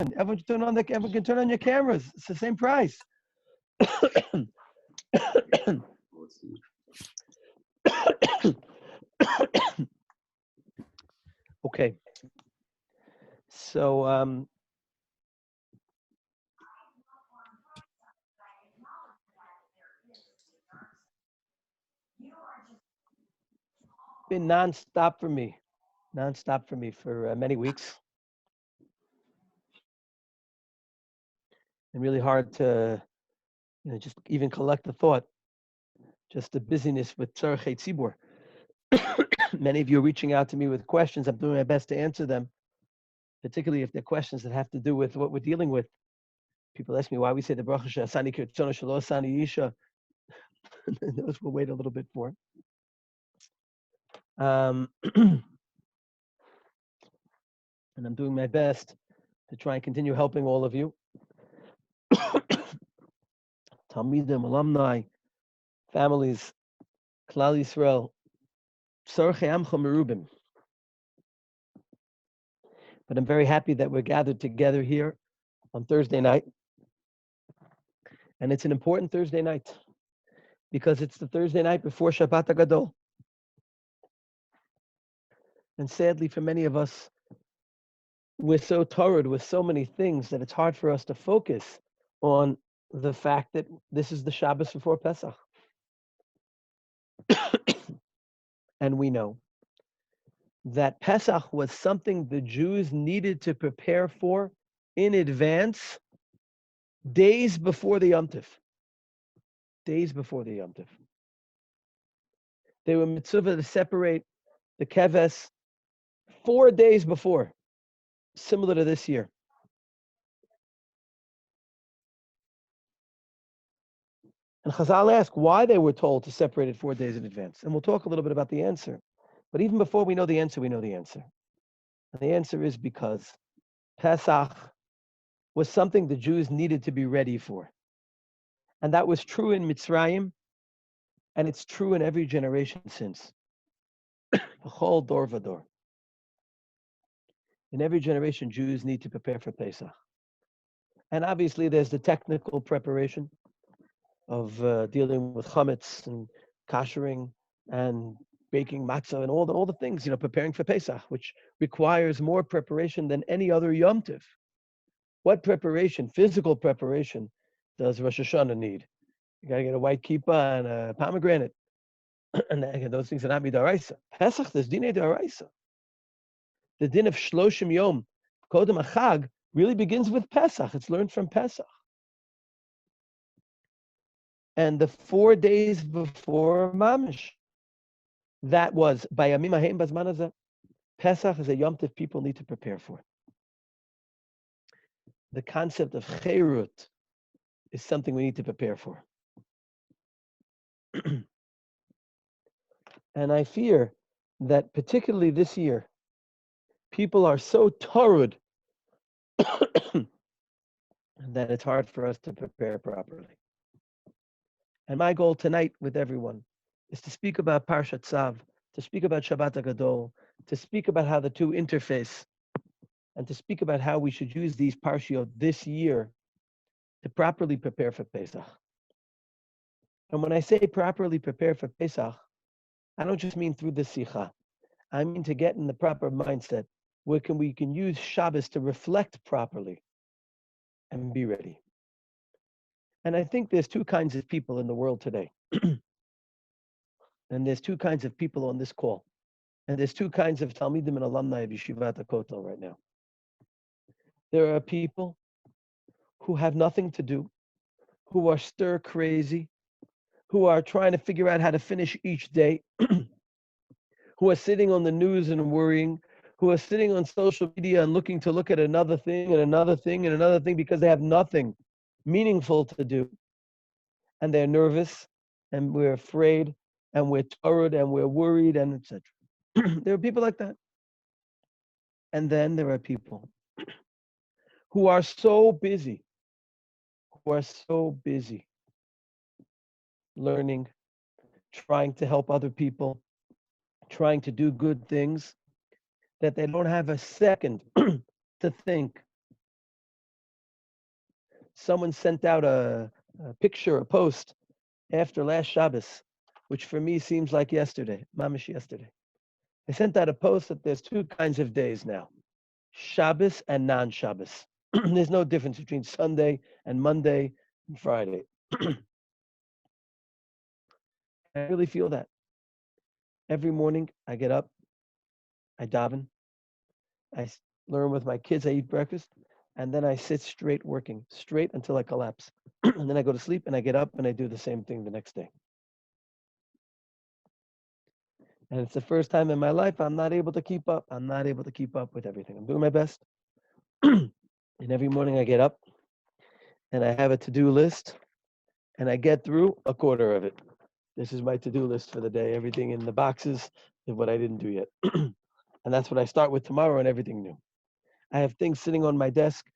Everyone can turn on your cameras. It's the same price. Okay. So been nonstop for me for many weeks, and really hard to just even collect the thought. Just the busyness with Tzarchei Tzibur. Many of you are reaching out to me with questions. I'm doing my best to answer them, particularly if they're questions that have to do with what we're dealing with. People ask me why we say the bracha Asani Kirtzona Shelo Asani Isha. Those we'll wait a little bit for. And I'm doing my best to try and continue helping all of you. Talmidim, alumni, families, Klal Yisrael, Tzarchei Amcha Merubim. But I'm very happy that we're gathered together here on Thursday night. And it's an important Thursday night because it's the Thursday night before Shabbat HaGadol. And sadly, for many of us, we're so torrid with so many things that it's hard for us to focus on the fact that this is the Shabbos before Pesach. And we know that Pesach was something the Jews needed to prepare for in advance, days before the Yom Tov. Days before the Yom Tov. They were mitzvah to separate the keves 4 days before, similar to this year. And Chazal ask why they were told to separate it 4 days in advance. And we'll talk a little bit about the answer. But even before we know the answer, we know the answer. And the answer is because Pesach was something the Jews needed to be ready for. And that was true in Mitzrayim, and it's true in every generation since. B'chol dor v'dor. In every generation, Jews need to prepare for Pesach. And obviously, there's the technical preparation of dealing with chametz and kashering and baking matzah and all the things, preparing for Pesach, which requires more preparation than any other Yom Tov. What preparation, physical preparation, does Rosh Hashanah need? You got to get a white kippah and a pomegranate. And those things are not midaraisa. Pesach, there's dinei daraisa. The din of Shloshim Yom, Kodem Achag, really begins with Pesach. It's learned from Pesach. And the 4 days before Mamish, that was by Yamim Haim Bazman Hazeh. Pesach is a Yom Tov people need to prepare for. The concept of Cherut is something we need to prepare for. And I fear that particularly this year, people are so torrid that it's hard for us to prepare properly. And my goal tonight with everyone is to speak about Parshat Tzav, to speak about Shabbat HaGadol, to speak about how the two interface, and to speak about how we should use these Parshiot this year to properly prepare for Pesach. And when I say properly prepare for Pesach, I don't just mean through the Sikha. I mean to get in the proper mindset where we can use Shabbos to reflect properly and be ready. And I think there's two kinds of people in the world today. And there's two kinds of people on this call. And there's two kinds of Talmidim and alumni of Yeshivat Hakotel right now. There are people who have nothing to do, who are stir crazy, who are trying to figure out how to finish each day, who are sitting on the news and worrying, who are sitting on social media and looking to look at another thing and another thing and another thing because they have nothing meaningful to do. And they're nervous, and we're afraid, and we're torrid, and we're worried, and etc. There are people like that. And then there are people who are so busy, learning, trying to help other people, trying to do good things, that they don't have a second to think someone sent out a picture, a post after last Shabbos, which for me seems like yesterday, mamish yesterday. They sent out a post that there's two kinds of days now, Shabbos and non-Shabbos. There's no difference between Sunday and Monday and Friday. I really feel that. Every morning I get up, I daven, I learn with my kids, I eat breakfast, and then I sit straight working, straight until I collapse. And then I go to sleep and I get up and I do the same thing the next day. And it's the first time in my life I'm not able to keep up. I'm not able to keep up with everything. I'm doing my best. And every morning I get up and I have a to-do list and I get through a quarter of it. This is my to-do list for the day. Everything in the boxes is what I didn't do yet. And that's what I start with tomorrow and everything new. I have things sitting on my desk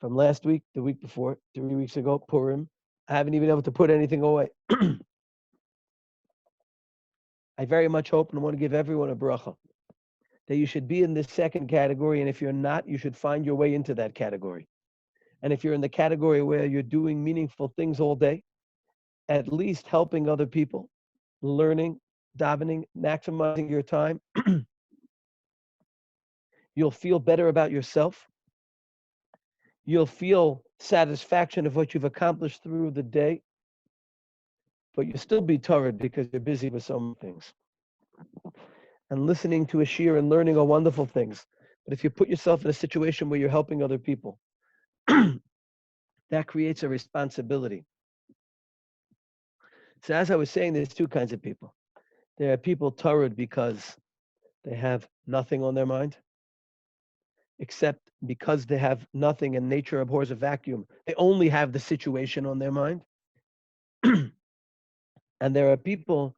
from last week, the week before, 3 weeks ago, Purim. I haven't even been able to put anything away. I very much hope and want to give everyone a bracha that you should be in this second category. And if you're not, you should find your way into that category. And if you're in the category where you're doing meaningful things all day, at least helping other people, learning, davening, maximizing your time, you'll feel better about yourself. You'll feel satisfaction of what you've accomplished through the day, but you'll still be tired because you're busy with so many things. And listening to a shir and learning are wonderful things. But if you put yourself in a situation where you're helping other people, that creates a responsibility. So as I was saying, there's two kinds of people. There are people tired because they have nothing on their mind, except because they have nothing and nature abhors a vacuum. They only have the situation on their mind. And there are people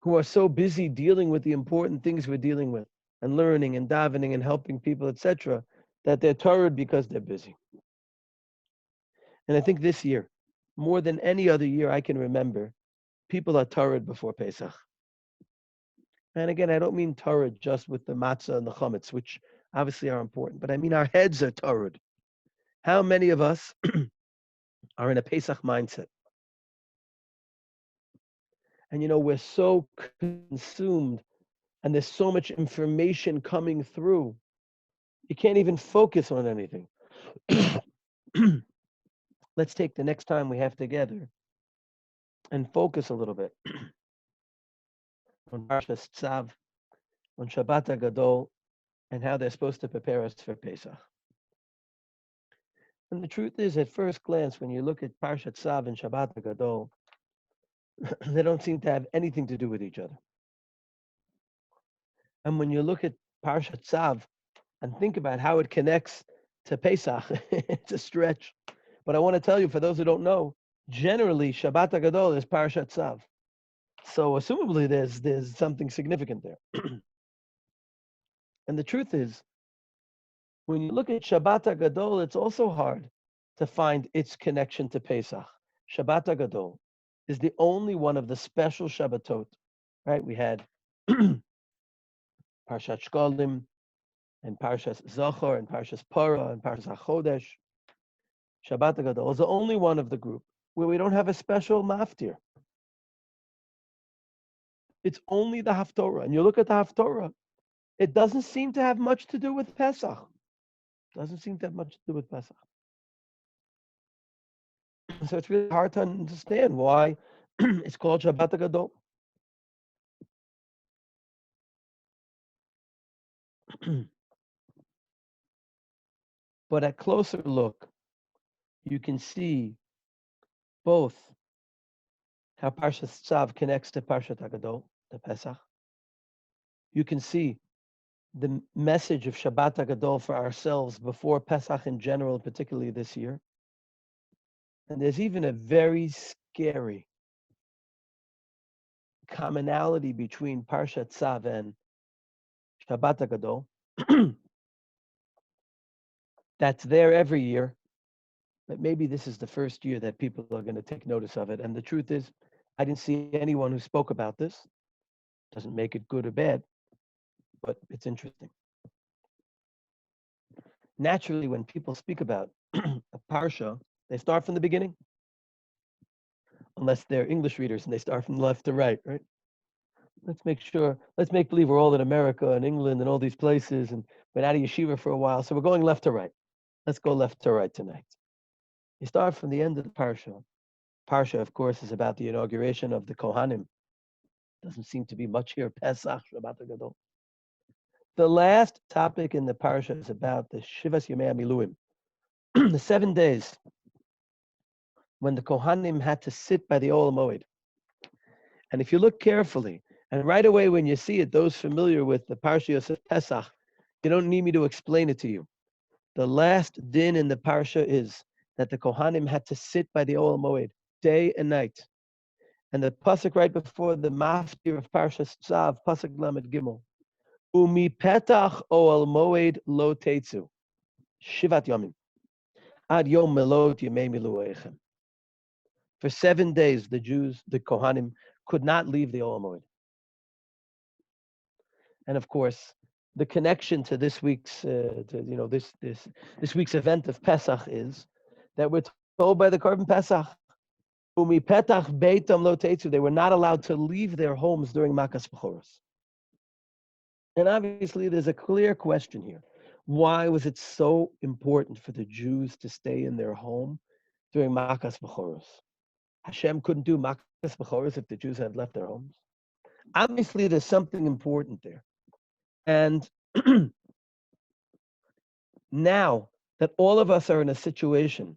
who are so busy dealing with the important things we're dealing with and learning and davening and helping people, etc., that they're tired because they're busy. And I think this year, more than any other year I can remember, people are tired before Pesach. And again, I don't mean tired just with the matzah and the chametz, which obviously are important, but I mean our heads are tired. How many of us are in a Pesach mindset? And we're so consumed and there's so much information coming through. You can't even focus on anything. Let's take the next time we have together and focus a little bit on Parshas Tzav, on Shabbat HaGadol, and how they're supposed to prepare us for Pesach. And the truth is, at first glance, when you look at Parshat Tzav and Shabbat HaGadol, they don't seem to have anything to do with each other. And when you look at Parshat Tzav and think about how it connects to Pesach, it's a stretch. But I want to tell you, for those who don't know, generally Shabbat HaGadol is Parshat Tzav. So assumably there's something significant there. And the truth is, when you look at Shabbat HaGadol, it's also hard to find its connection to Pesach. Shabbat HaGadol is the only one of the special Shabbatot, right? We had Parshat Shkolim and Parshat Zachor and Parshat Parah and Parshat HaChodesh. Shabbat HaGadol is the only one of the group where we don't have a special maftir. It's only the Haftorah. And you look at the Haftorah, it doesn't seem to have much to do with Pesach. Doesn't seem to have much to do with Pesach. So it's really hard to understand why it's called Shabbat HaGadol. But at closer look, you can see both how Parshat Tzav connects to Parshat HaGadol, the Pesach. You can see the message of Shabbat HaGadol for ourselves before Pesach in general, particularly this year. And there's even a very scary commonality between Parshat Tzav and Shabbat HaGadol that's there every year, but maybe this is the first year that people are going to take notice of it. And the truth is, I didn't see anyone who spoke about this. Doesn't make it good or bad, but it's interesting. Naturally, when people speak about a parsha, They start from the beginning, unless they're English readers and they start from left to right, right? Let's make believe we're all in America and England and all these places and been out of yeshiva for a while. So we're going left to right. Let's go left to right tonight. You start from the end of the parsha. Parsha, of course, is about the inauguration of the Kohanim. Doesn't seem to be much here. Pesach, Shabbat Gadol. The last topic in the parsha is about the Shivas Yemei Miluim, the 7 days when the Kohanim had to sit by the Oel Moed. And if you look carefully, and right away when you see it, those familiar with the Parsha Yosef Pesach, you don't need me to explain it to you. The last din in the Parsha is that the Kohanim had to sit by the Oel Moed day and night. And the pasuk right before the maftir of Parshas Tzav, pasuk Lamed Gimel, Umi petach Oel Moed lo tetzu, shivat yomim, ad yom melot yemei milueichem. For 7 days, the Jews, the Kohanim, could not leave the Oel Moed. And of course, the connection to this week's, this week's event of Pesach is that we're told by the Korban Pesach, Umi petach beitam lo tetzu, they were not allowed to leave their homes during Makas Bechoros. And obviously, there's a clear question here. Why was it so important for the Jews to stay in their home during Makas Bechoros? Hashem couldn't do Makas Bechoros if the Jews had left their homes. Obviously, there's something important there. And now that all of us are in a situation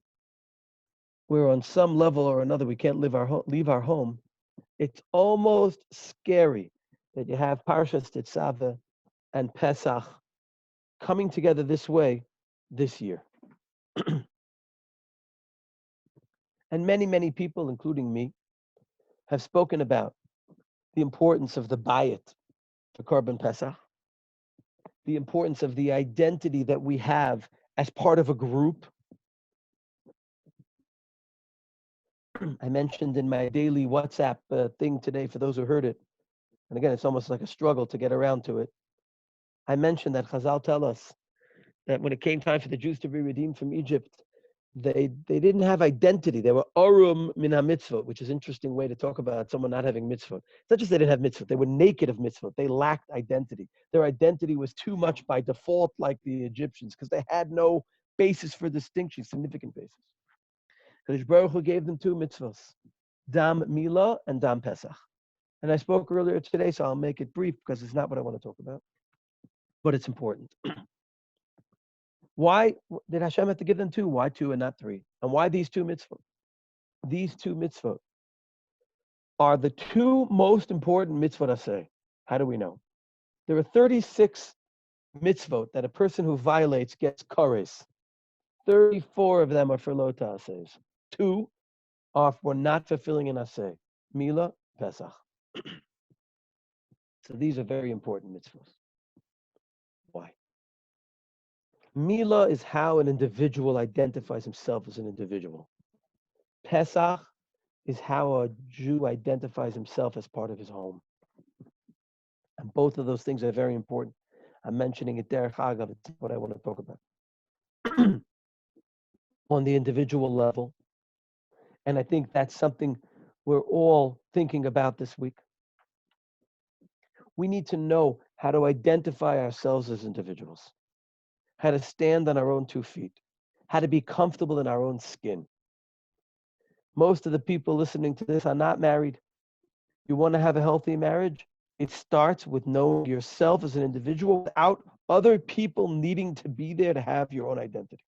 where on some level or another we can't leave our home, it's almost scary that you have Parshas Tzav and Pesach coming together this way this year. And many, many people, including me, have spoken about the importance of the bayit for Korban Pesach, the importance of the identity that we have as part of a group. I mentioned in my daily WhatsApp thing today, for those who heard it, and again, it's almost like a struggle to get around to it. I mentioned that Chazal tell us that when it came time for the Jews to be redeemed from Egypt, they didn't have identity. They were arum min ha-mitzvot, which is an interesting way to talk about someone not having mitzvot. It's not just they didn't have mitzvot, they were naked of mitzvot. They lacked identity. Their identity was too much by default like the Egyptians because they had no basis for distinction, significant basis. Kadosh Baruch Hu gave them 2 mitzvos, Dam Milah and Dam Pesach. And I spoke earlier today, so I'll make it brief because it's not what I want to talk about, but it's important. Why did Hashem have to give them 2? Why 2 and not 3? And why these 2 mitzvot? These 2 mitzvot are the 2 most important mitzvot aseh. How do we know? There are 36 mitzvot that a person who violates gets kares. 34 of them are for lo ta'asehs. 2 are for not fulfilling an aseh. Milah, Pesach. So these are very important mitzvot. Why? Milah is how an individual identifies himself as an individual. Pesach is how a Jew identifies himself as part of his home. And both of those things are very important. I'm mentioning it derech agav, it's what I want to talk about. On the individual level, and I think that's something we're all thinking about this week. We need to know how to identify ourselves as individuals, how to stand on our own 2 feet, how to be comfortable in our own skin. Most of the people listening to this are not married. You want to have a healthy marriage? It starts with knowing yourself as an individual without other people needing to be there to have your own identity.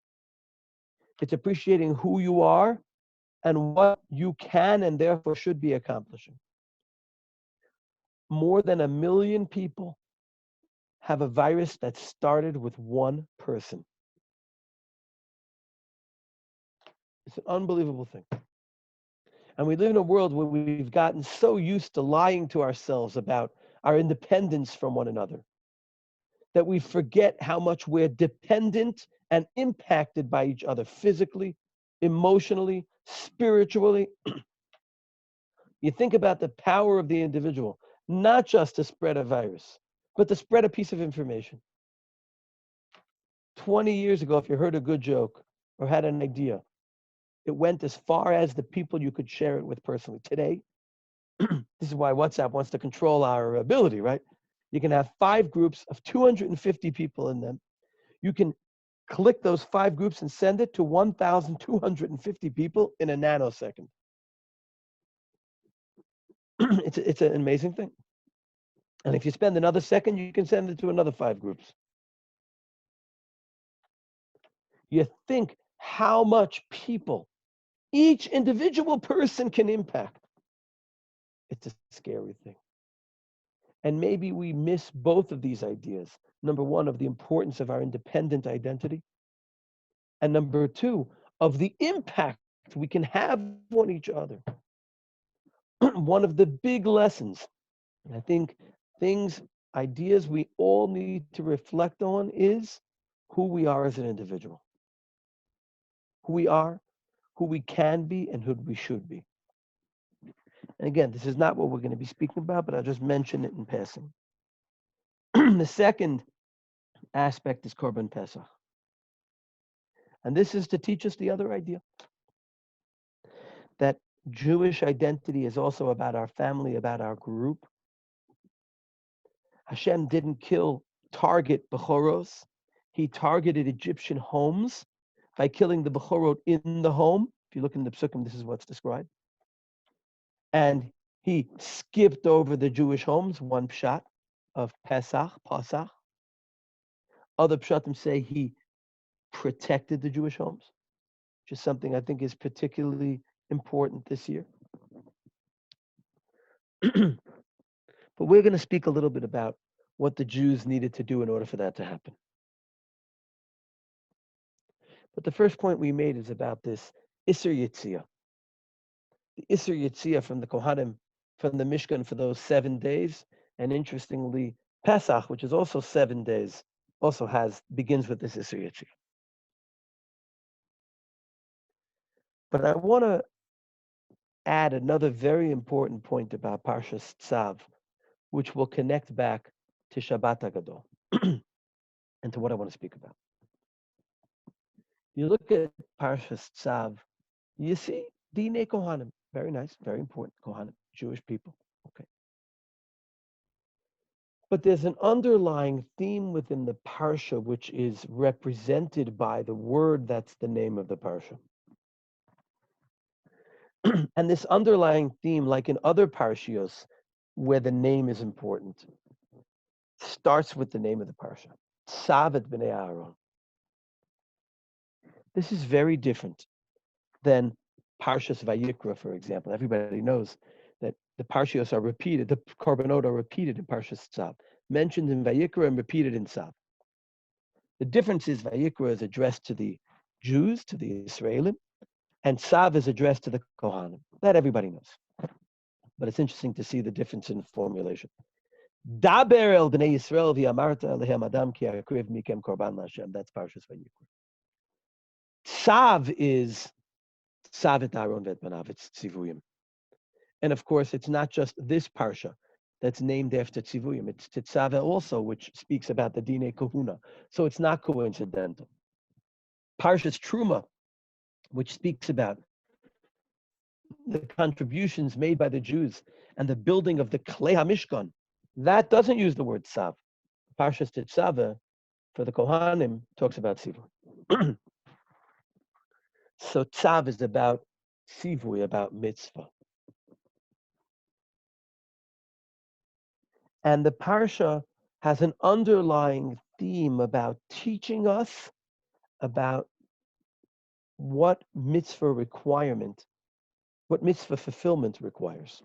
It's appreciating who you are and what you can and therefore should be accomplishing. More than 1 million people have a virus that started with 1 person. It's an unbelievable thing. And we live in a world where we've gotten so used to lying to ourselves about our independence from one another that we forget how much we're dependent and impacted by each other physically, emotionally, spiritually. You think about the power of the individual, not just to spread a virus, but to spread a piece of information. 20 years ago, if you heard a good joke or had an idea, It went as far as the people you could share it with personally. Today, this is why WhatsApp wants to control our ability, right? You can have 5 groups of 250 people in them. You can click those 5 groups and send it to 1,250 people in a nanosecond. It's an amazing thing. And if you spend another second, you can send it to another 5 groups. You think how much people each individual person can impact. It's a scary thing. And maybe we miss both of these ideas. Number one, of the importance of our independent identity. And number two, of the impact we can have on each other. One of the big lessons, and I think ideas we all need to reflect on is who we are as an individual. Who we are, who we can be, and who we should be. And again, this is not what we're going to be speaking about, but I'll just mention it in passing. The second aspect is Korban Pesach. And this is to teach us the other idea, that Jewish identity is also about our family, about our group. Hashem didn't target Bechoros. He targeted Egyptian homes by killing the Bechorot in the home. If you look in the Psukim, this is what's described. And he skipped over the Jewish homes, one pshat of Pesach. Other pshatim say he protected the Jewish homes, which is something I think is particularly important this year. But we're going to speak a little bit about what the Jews needed to do in order for that to happen. But the first point we made is about this Isser Yetziah. The Isser Yetziah from the Kohanim, from the Mishkan for those 7 days. And interestingly, Pesach, which is also 7 days, also begins with this Isser Yetziah. But I want to add another very important point about Parshas Tzav, which will connect back to Shabbat HaGadol and to what I want to speak about. You look at Parshas Tzav, you see Dinei Kohanim. Very nice, very important. Kohanim, Jewish people. Okay. But there's an underlying theme within the Parsha, which is represented by the word that's the name of the Parsha. And this underlying theme, like in other Parshios, where the name is important, starts with the name of the Parsha. Tzav et b'nei Aaron. This is very different than Parshas Vayikra, for example. Everybody knows that the Parshios are repeated, the Korbanot are repeated in Parshas Tzav, mentioned in Vayikra and repeated in Tzav. The difference is Vayikra is addressed to the Jews, to the Israelim, and Tzav is addressed to the Kohanim. That everybody knows. But it's interesting to see the difference in formulation. Daber el b'nei Yisrael v'yamarta elehem adam ki akriv mikem korban l'Hashem. That's Parshas Vayikra. Tzav is Tzav et Aaron v'et banav. It's Tzivuyim. And of course, it's not just this Parsha that's named after Tzivuyim. It's Tetzaveh also, which speaks about the Dinei Kahuna. So it's not coincidental. Parshas Truma, which speaks about the contributions made by the Jews and the building of the Klei HaMishkan, that doesn't use the word Tzav. Parshas Tetzaveh for the Kohanim talks about Tzivui. So Tzav is about Tzivui, about mitzvah. And the Parsha has an underlying theme about teaching us about what mitzvah fulfillment requires.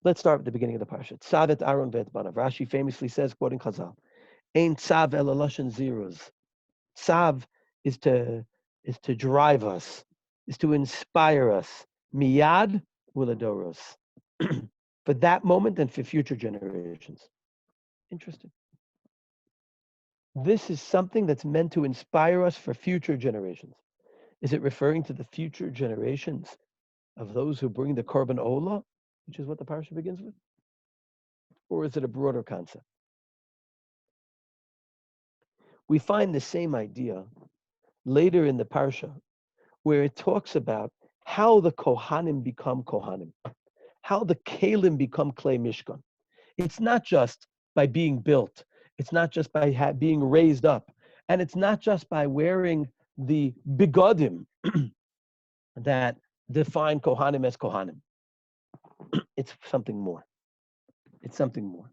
Let's start at the beginning of the Parsha. Tzav et Aaron v'et banav. Rashi famously says, quoting Chazal, Ein tzav ela lashon zeros. Tzav is to drive us, is to inspire us. Miyad uladoros. For that moment and for future generations. Interesting. This is something that's meant to inspire us for future generations. Is it referring to the future generations of those who bring the Korban Olah, which is what the Parsha begins with? Or is it a broader concept? We find the same idea later in the Parsha where it talks about how the Kohanim become Kohanim, how the Kalim become Klei Mishkan. It's not just by being built. It's not just by being raised up. And it's not just by wearing the bigodim that define Kohanim as Kohanim. It's something more. It's something more.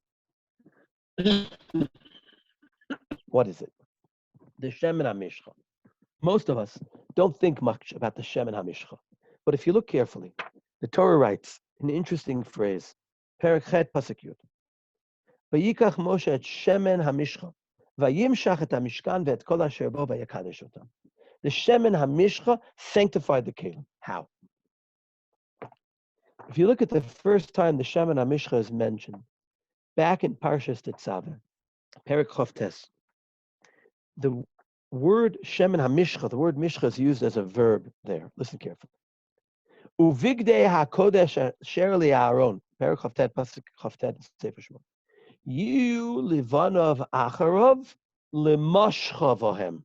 What is it? The Shemen HaMishcha. Most of us don't think much about the Shemen HaMishcha. But if you look carefully, the Torah writes an interesting phrase, Perek Chet Pasuk Yud. Vayikach Moshe et Shemen HaMishcha, vayimshach et HaMishkan ve'et kol asher bo vayakadesh otam. The Shemen HaMishcha sanctified the Kelim. How? If you look at the first time the Shemen HaMishcha is mentioned, back in Parshas Tzav, Perek Chavtes, the word Shemen HaMishcha, the word Mishcha is used as a verb there. Listen carefully. Uvigdei HaKodesh Asher Aaron, Perek Chavtet, Pasuk Chavtet, Sefer Shemot. You Livanov Acharov Lemashcha Vohem.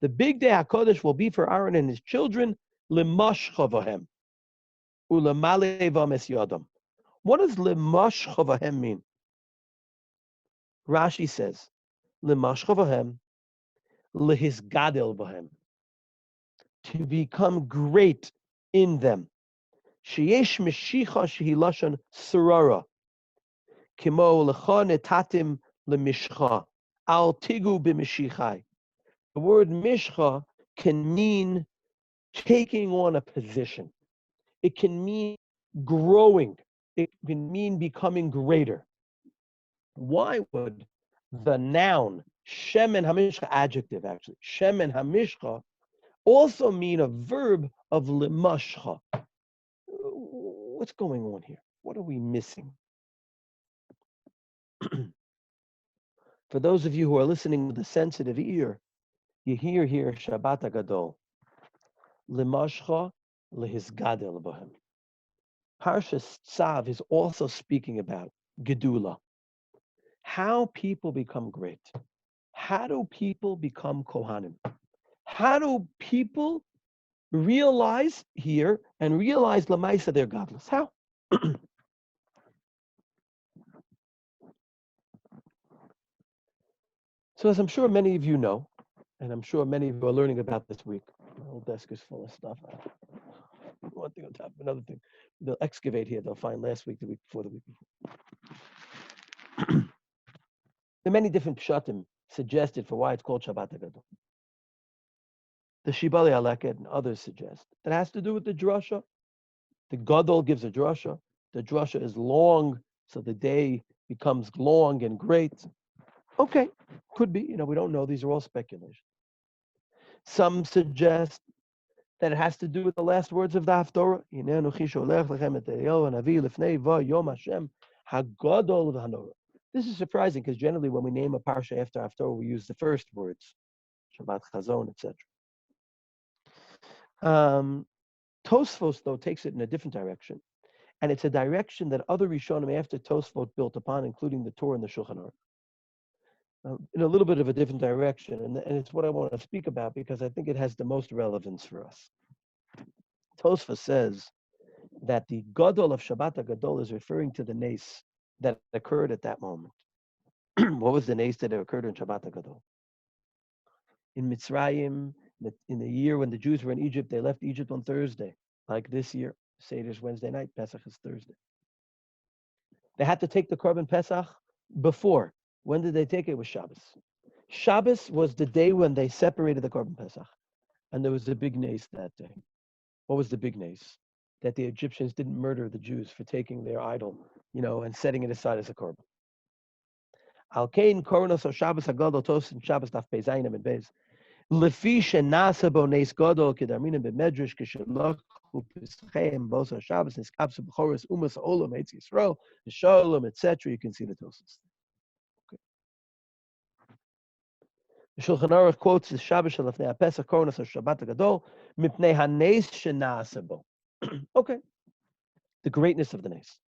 The big day HaKodesh will be for Aaron and his children, Lemashcha Vohem. Ulamale Vames Yodam. What does Lemashcha Vohem mean? Rashi says, Lemashcha Vohem, Lehisgadel Vohem. To become great in them. Sheyesh Meshicha Shehi Lashon Sarara. Kimo Lecha Netatim Lemishcha. Al Tigu B'Mishichai. The word Mishcha can mean taking on a position. It can mean growing. It can mean becoming greater. Why would the noun Shemen HaMishcha, adjective actually, Shemen HaMishcha, also mean a verb of Lemashcha? What's going on here? What are we missing? For those of you who are listening with a sensitive ear, you hear here Shabbat HaGadol. Lemashcha lehisgadel bohem. Parshas Tzav is also speaking about Gedula. How people become great. How do people become Kohanim? How do people realize here and realize Lamaisa they're godless? How? So as I'm sure many of you know, and I'm sure many of you are learning about this week, my whole desk is full of stuff. One thing on top of another thing. They'll excavate here. They'll find last week, the week before, the week before. There are many different pshatim suggested for why it's called Shabbat HaGadol. The Shibali Aleket and others suggest that it has to do with the drasha. The Gadol gives a drasha. The drasha is long, so the day becomes long and great. Okay, could be. We don't know. These are all speculations. Some suggest that it has to do with the last words of the Haftorah. This is surprising because generally when we name a parsha after Haftorah, we use the first words, Shabbat Chazon, etc. Tosfos, though, takes it in a different direction. And it's a direction that other Rishonim after Tosfot built upon, including the Torah and the Shulchan Aruch. In a little bit of a different direction. And it's what I want to speak about because I think it has the most relevance for us. Tosfos says that the Gadol of Shabbat HaGadol is referring to the Nes that occurred at that moment. What was the Nes that occurred in Shabbat HaGadol? In Mitzrayim, in the year when the Jews were in Egypt, they left Egypt on Thursday. Like this year, Seder's Wednesday night, Pesach is Thursday. They had to take the Korban Pesach before. When did they take it? It was Shabbos. Shabbos was the day when they separated the Korban Pesach. And there was a big nes that day. What was the big nes? That the Egyptians didn't murder the Jews for taking their idol, and setting it aside as a korban. Al-Kain, Koronos, or Shabbos HaGadol, Tos, and Shabbos Daf Pei Zayinim and Beis. Lefi shenasa bo nes gadol kedarminim b'medrash kishelach u'pischeim bosa Shabbos niskapsu b'choros umas olam eitz Yisrael v'shalom etc. You can see the Tosas. Okay. The Shulchan Aruch quotes the Shabbos shalafnei HaPesach Koronos or Shabbat HaGadol mipnei hanes shenasa bo. Okay, the greatness of the nes.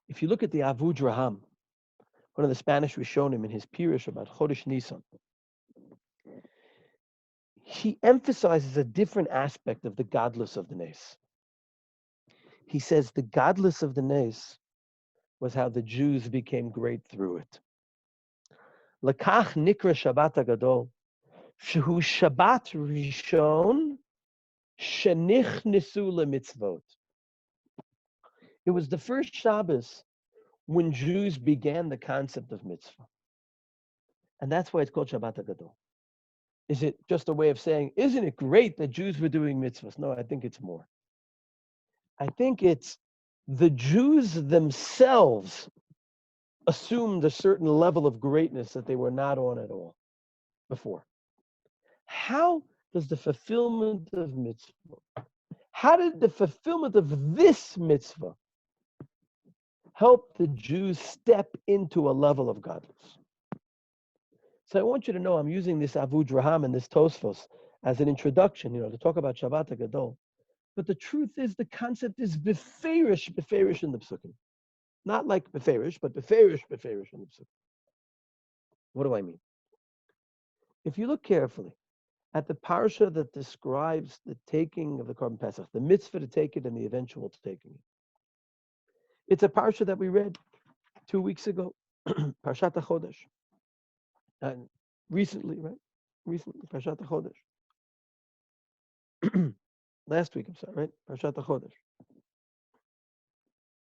If you look at the Avud Raham, one of the Spanish Rishonim in his Pirush about Chodesh Nisan, he emphasizes a different aspect of the godless of the Nes. He says the godless of the Nes was how the Jews became great through it. Lakach nikra Shabbat HaGadol, shehu Shabbat Rishon shenichnesu lemitzvot. It was the first Shabbos when Jews began the concept of mitzvah. And that's why it's called Shabbat HaGadol. Is it just a way of saying, isn't it great that Jews were doing mitzvahs? No, I think it's more. I think it's the Jews themselves assumed a certain level of greatness that they were not on at all before. How does the fulfillment of mitzvah, how did the fulfillment of this mitzvah help the Jews step into a level of godliness? So I want you to know I'm using this Avud Raham and this Tosfos as an introduction, to talk about Shabbat HaGadol. But the truth is the concept is beferish in the Psukim. Not like beferish, but beferish in the Psukim. What do I mean? If you look carefully at the parsha that describes the taking of the Korban Pesach, the mitzvah to take it and the eventual taking it, it's a parsha that we read 2 weeks ago, Parshat HaChodesh. And recently, Parshat HaChodesh. Last week, I'm sorry, right? Parshat HaChodesh.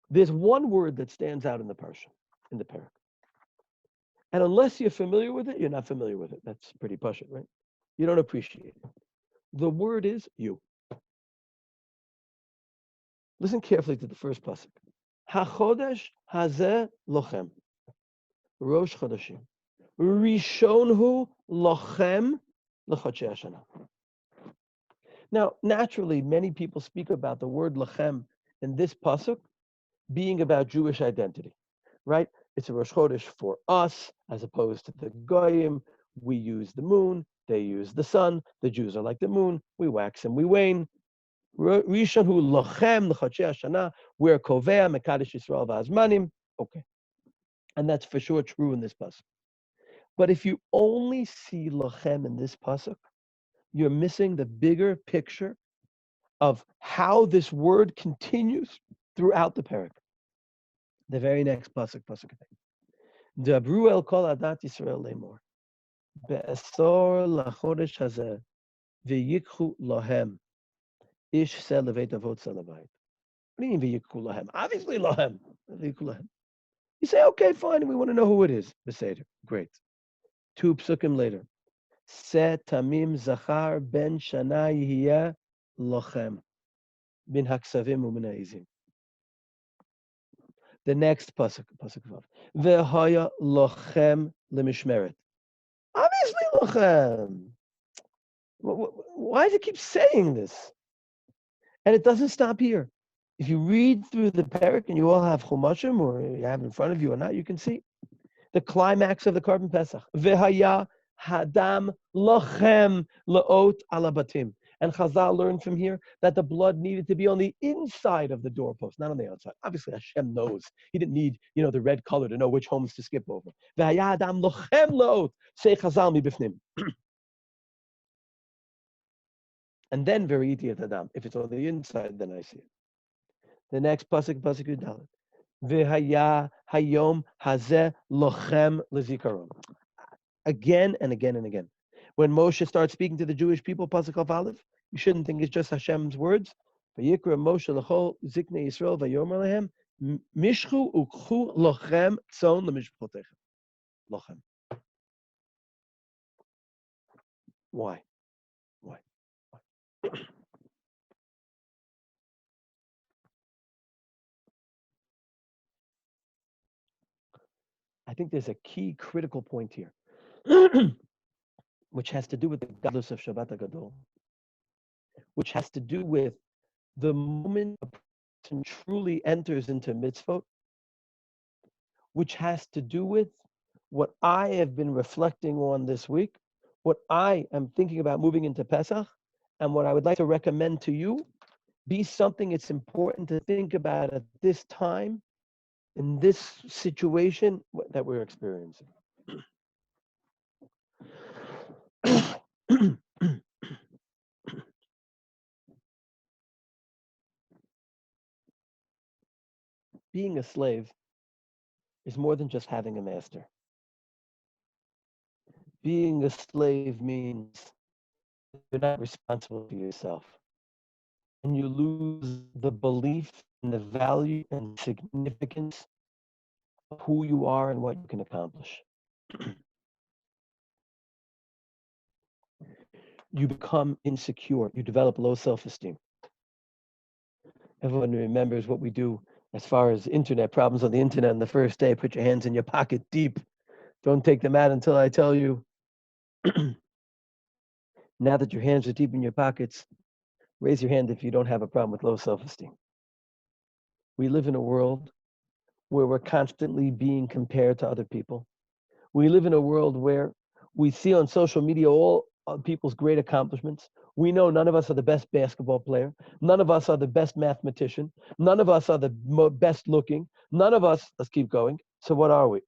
There's one word that stands out in the parsha, in the parak. And unless you're familiar with it, you're not familiar with it. That's pretty pashut, right? You don't appreciate it. The word is you. Listen carefully to the first pasuk. HaChodesh hazeh lochem. Rosh Chodeshim. Rishonhu lochem l'chodshei hashana. Now, naturally, many people speak about the word lachem in this pasuk being about Jewish identity, right? It's a Rosh Chodesh for us, as opposed to the Goyim. We use the moon, they use the sun. The Jews are like the moon. We wax and we wane. Rishon hu lochem l'chodshei hashana. We're kovea mekadesh Yisrael v'azmanim. Okay, and that's for sure true in this pasuk. But if you only see lochem in this pasuk, you're missing the bigger picture of how this word continues throughout the parak. The very next pasuk. Dabru el kol adat Yisrael lemor. Be'esor lachodesh hazeh v'yikchu lohem ish sel levet avot sel lebayit. What do you mean v'yikchu lohem? Obviously lohem. You say, okay, fine, we want to know who it is. Beseder. Great. 2 psukim later. Se tamim zachar ben shana yihiyeh lochem bin haksavim u'min ha'izim. The next pasuk vav. Ve'haya lochem lemishmeret. Obviously lochem. Why does it keep saying this? And it doesn't stop here. If you read through the parak, and you all have chumashim, or you have it in front of you or not, you can see the climax of the Korban Pesach. Vehaya hadam lochem laot alabatim. And Chazal learned from here that the blood needed to be on the inside of the doorpost, not on the outside. Obviously, Hashem knows. He didn't need, the red color to know which homes to skip over. Vehaya hadam lochem laot. Say Chazal mi bifnim. And then veriti et adam. If it's on the inside, then I see it. The next pasuk Yudalet. V'haya hayom hazeh lochem lezikaron. Again and again and again. When Moshe starts speaking to the Jewish people, pasuk of Aleph, you shouldn't think it's just Hashem's words. V'yikra Moshe l'chol ziknei Yisrael v'yomer lehem mishchu ukchu lochem tzon lemishpotechem. Lochem. Why? I think there's a key critical point here, which has to do with the godless of Shabbat HaGadol, which has to do with the moment a person truly enters into mitzvot, which has to do with what I have been reflecting on this week, what I am thinking about moving into Pesach, and what I would like to recommend to you be something it's important to think about at this time, in this situation that we're experiencing. Being a slave is more than just having a master. Being a slave means you're not responsible for yourself. And you lose the belief in the value and significance of who you are and what you can accomplish. You become insecure. You develop low self-esteem. Everyone remembers what we do as far as internet problems on the internet on the first day. Put your hands in your pocket deep. Don't take them out until I tell you. Now that your hands are deep in your pockets, raise your hand if you don't have a problem with low self-esteem. We live in a world where we're constantly being compared to other people. We live in a world where we see on social media all people's great accomplishments. We know none of us are the best basketball player. None of us are the best mathematician. None of us are the best looking. None of us, let's keep going. So what are we?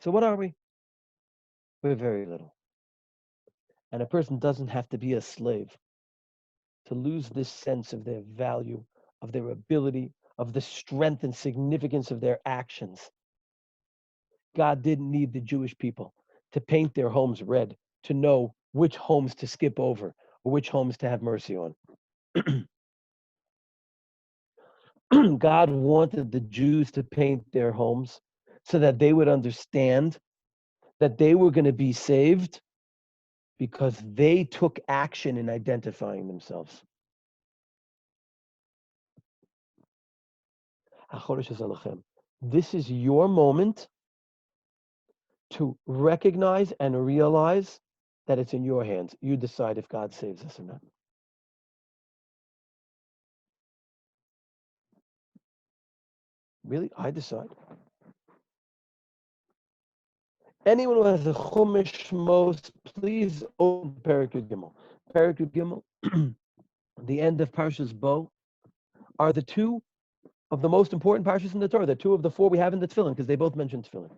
So what are we? We're very little. And a person doesn't have to be a slave to lose this sense of their value, of their ability, of the strength and significance of their actions. God didn't need the Jewish people to paint their homes red to know which homes to skip over or which homes to have mercy on. God wanted the Jews to paint their homes so that they would understand that they were going to be saved because they took action in identifying themselves. This is your moment to recognize and realize that it's in your hands. You decide if God saves us or not. Really? I decide. Anyone who has a Chumash most, please open Perek Yud Gimel. Perek Yud Gimel, the end of Parshas Bo, are the two of the most important parshas in the Torah. The two of the four we have in the Tefillin, because they both mention Tefillin.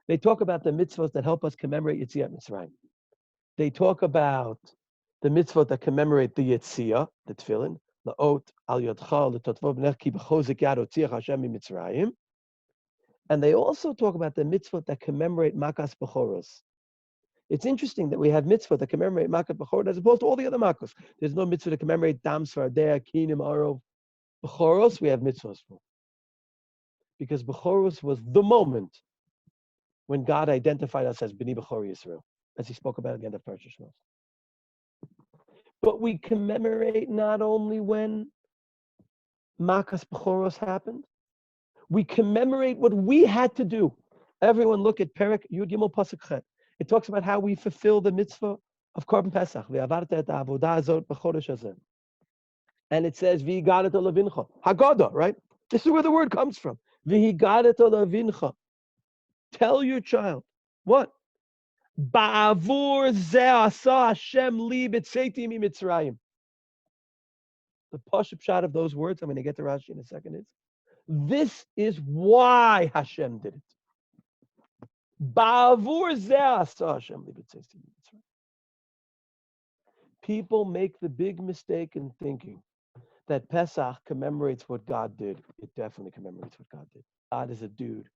They talk about the mitzvot that help us commemorate Yetziat Mitzrayim. They talk about the mitzvot that commemorate the Yetziah, the Tefillin, La'ot al Yodcha, L'totvov B'nech Ki B'chozik Yad Otziach Hashem Mitzrayim. And they also talk about the mitzvot that commemorate Makas Bechoros. It's interesting that we have mitzvot that commemorate Makas Bechoros as opposed to all the other Makos. There's no mitzvah to commemorate Dam Svardea, Kinim, Arov. Bechoros, we have mitzvahs for. Because Bechoros was the moment when God identified us as B'nai Bechor Yisrael, as he spoke about at the end of Parashas Shmos. But we commemorate not only when Makas Bechoros happened, we commemorate what we had to do. Everyone look at Perek Yud Gimel Pasuk Chet. It talks about how we fulfill the mitzvah of Korban Pesach. And it says, V'higadet levincha. Haggadah, right? This is where the word comes from. V'higadet levincha. Tell your child. What? Ba'avur zeh asa Hashem li b'tzeiti mi Mitzrayim. The pashut shot of those words, I'm going to get to Rashi in a second, is this is why Hashem did it. Ba'avur zeh asa Hashem li b'tzeiti mi Mitzrayim. People make the big mistake in thinking that Pesach commemorates what God did. It definitely commemorates what God did. God is a dude.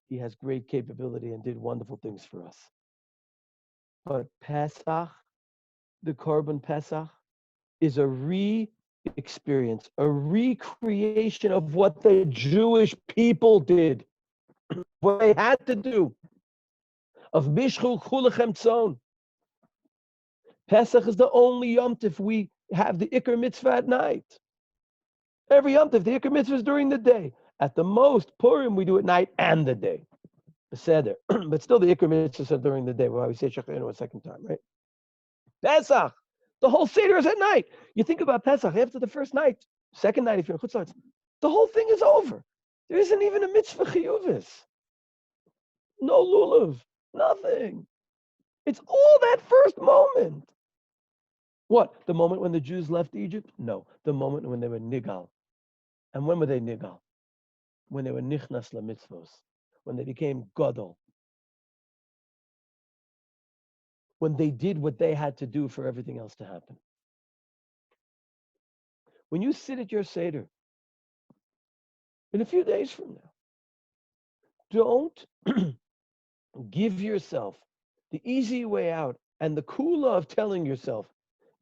He has great capability and did wonderful things for us. But Pesach, the Korban Pesach, is a re-experience, a recreation of what the Jewish people did, what they had to do. Of Mishchu Chulechem Tzon. Pesach is the only Yom Tov we have the Iker Mitzvah at night. Every Yom Tov, the Iker Mitzvah is during the day. At the most, Purim, we do it night and the day. Beseder. But still, the Iker Mitzvah is during the day. Why we say Shechinu a second time, right? Pesach. The whole Seder is at night. You think about Pesach, after the first night, second night, if you're in Chutz La'aretz, the whole thing is over. There isn't even a mitzvah chiyuvis. No lulav. Nothing. It's all that first moment. What? The moment when the Jews left Egypt? No. The moment when they were nigal. And when were they nigal? When they were nichnas lamitzvos. When they became gadol. When they did what they had to do for everything else to happen. When you sit at your Seder in a few days from now. Don't give yourself the easy way out and the kula of telling yourself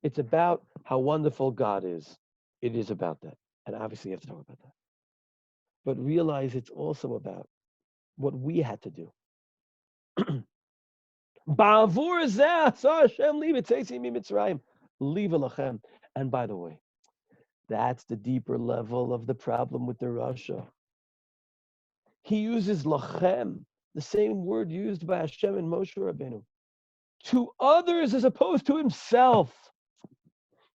it's about how wonderful God is. It is about that. And obviously you have to talk about that. But realize it's also about what we had to do. And by the way, that's the deeper level of the problem with the Russia. He uses lachem, the same word used by Hashem and Moshe Rabbeinu, to others as opposed to himself.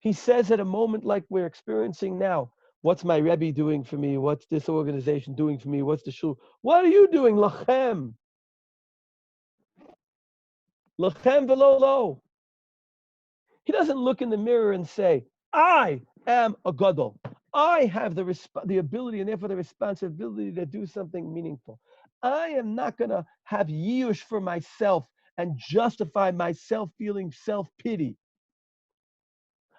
He says at a moment like we're experiencing now, what's my Rebbe doing for me? What's this organization doing for me? What's the shul? What are you doing? Lachem. Lachem velo lo. He doesn't look in the mirror and say, I am a gadol. I have the ability and therefore the responsibility to do something meaningful. I am not going to have yiush for myself and justify myself feeling self-pity.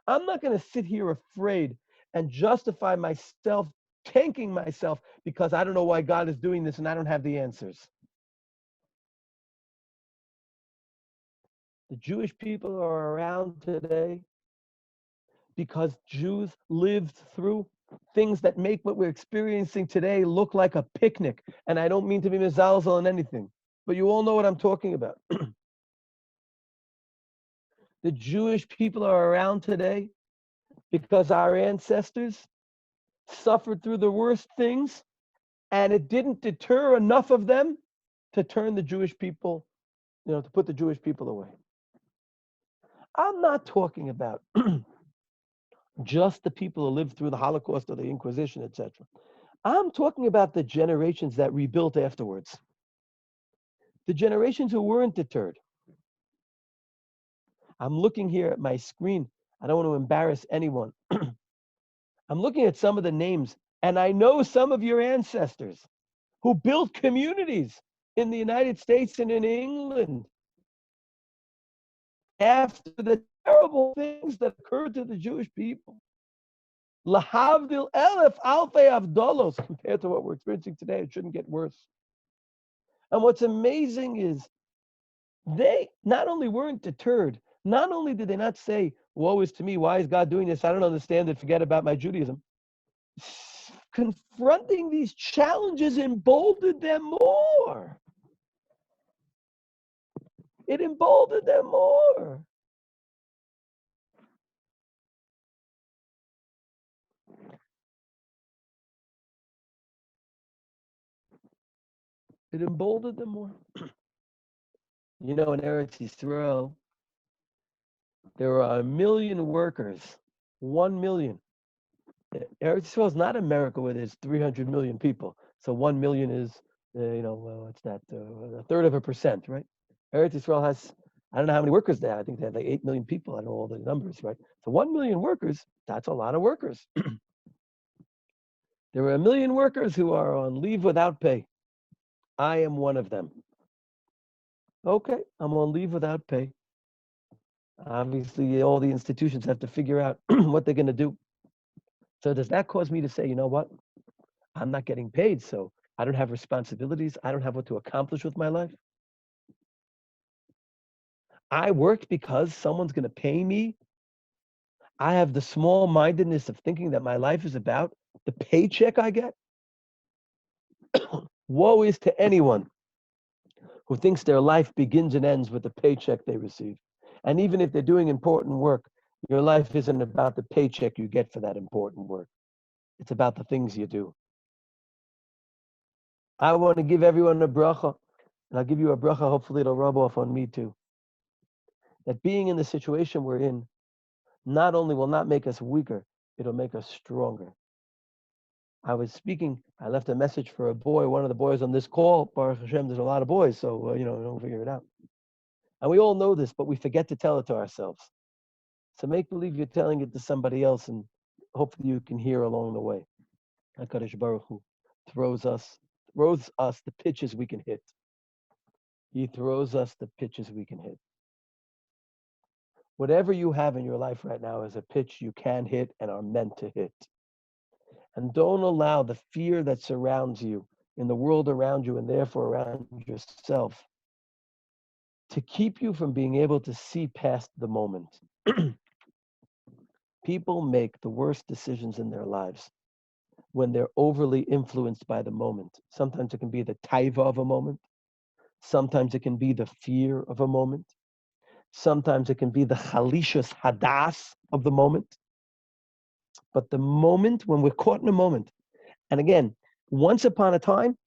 I'm not going to sit here afraid and justify myself, tanking myself because I don't know why God is doing this and I don't have the answers. The Jewish people are around today because Jews lived through things that make what we're experiencing today look like a picnic. And I don't mean to be mezalzel on anything, but you all know what I'm talking about. The Jewish people are around today because our ancestors suffered through the worst things, and it didn't deter enough of them to turn the Jewish people, to put the Jewish people away. I'm not talking about just the people who lived through the Holocaust or the Inquisition, etc. I'm talking about the generations that rebuilt afterwards. The generations who weren't deterred. I'm looking here at my screen. I don't want to embarrass anyone. I'm looking at some of the names, and I know some of your ancestors who built communities in the United States and in England after the terrible things that occurred to the Jewish people. Lahavdil elef alfei avdolos, compared to what we're experiencing today, it shouldn't get worse. And what's amazing is they not only weren't deterred, not only did they not say, woe is to me, why is God doing this? I don't understand it, forget about my Judaism. Confronting these challenges emboldened them more. It emboldened them more. It emboldened them more. In Eretz Yisrael, there are 1 million workers. 1 million. Eretz Yisrael is not America where there's 300 million people. So 1 million is, what's that? A third of a percent, right? Eretz Yisrael has, I don't know how many workers they have. I think they have like 8 million people. I don't know all the numbers, right? So 1 million workers, that's a lot of workers. There are 1 million workers who are on leave without pay. I am one of them. Okay, I'm on leave without pay. Obviously, all the institutions have to figure out what they're going to do. So does that cause me to say, you know what? I'm not getting paid, so I don't have responsibilities. I don't have what to accomplish with my life. I worked because someone's going to pay me. I have the small-mindedness of thinking that my life is about the paycheck I get. Woe is to anyone who thinks their life begins and ends with the paycheck they receive. And even if they're doing important work, your life isn't about the paycheck you get for that important work. It's about the things you do. I want to give everyone a bracha, and I'll give you a bracha. Hopefully it'll rub off on me too. That being in the situation we're in not only will not make us weaker, it'll make us stronger. I was speaking, I left a message for a boy, one of the boys on this call. Baruch Hashem, there's a lot of boys, so, don't figure it out. And we all know this, but we forget to tell it to ourselves. So make believe you're telling it to somebody else, and hopefully you can hear along the way. HaKadosh Baruch Hu throws us the pitches we can hit. He throws us the pitches we can hit. Whatever you have in your life right now is a pitch you can hit and are meant to hit. And don't allow the fear that surrounds you in the world around you and therefore around yourself to keep you from being able to see past the moment. People make the worst decisions in their lives when they're overly influenced by the moment. Sometimes it can be the taiva of a moment. Sometimes it can be the fear of a moment. Sometimes it can be the chalishus hadas of the moment. But the moment, when we're caught in a moment, and again, once upon a time,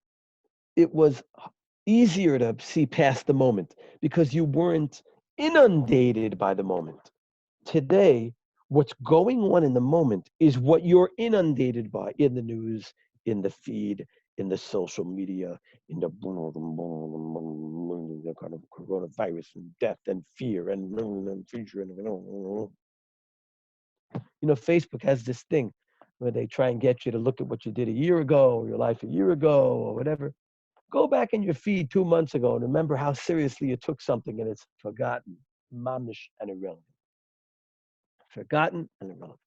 it was easier to see past the moment because you weren't inundated by the moment. Today, what's going on in the moment is what you're inundated by in the news, in the feed, in the social media, in the kind of coronavirus and death and fear and future. Facebook has this thing where they try and get you to look at what you did a year ago or your life a year ago or whatever. Go back in your feed 2 months ago and remember how seriously you took something and it's forgotten, mamish, and irrelevant. Forgotten and irrelevant.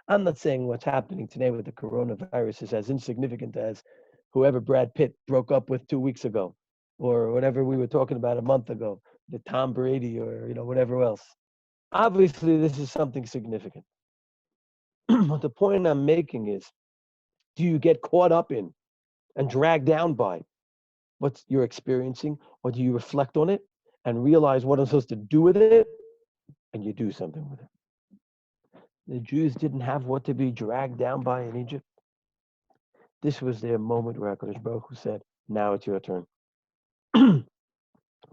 I'm not saying what's happening today with the coronavirus is as insignificant as whoever Brad Pitt broke up with 2 weeks ago, or whatever we were talking about a month ago, the Tom Brady or whatever else. Obviously, this is something significant. But the point I'm making is, do you get caught up in and dragged down by what you're experiencing, or do you reflect on it and realize what I'm supposed to do with it, and you do something with it? The Jews didn't have what to be dragged down by in Egypt. This was their moment where HaKadosh Baruch Hu said, now it's your turn.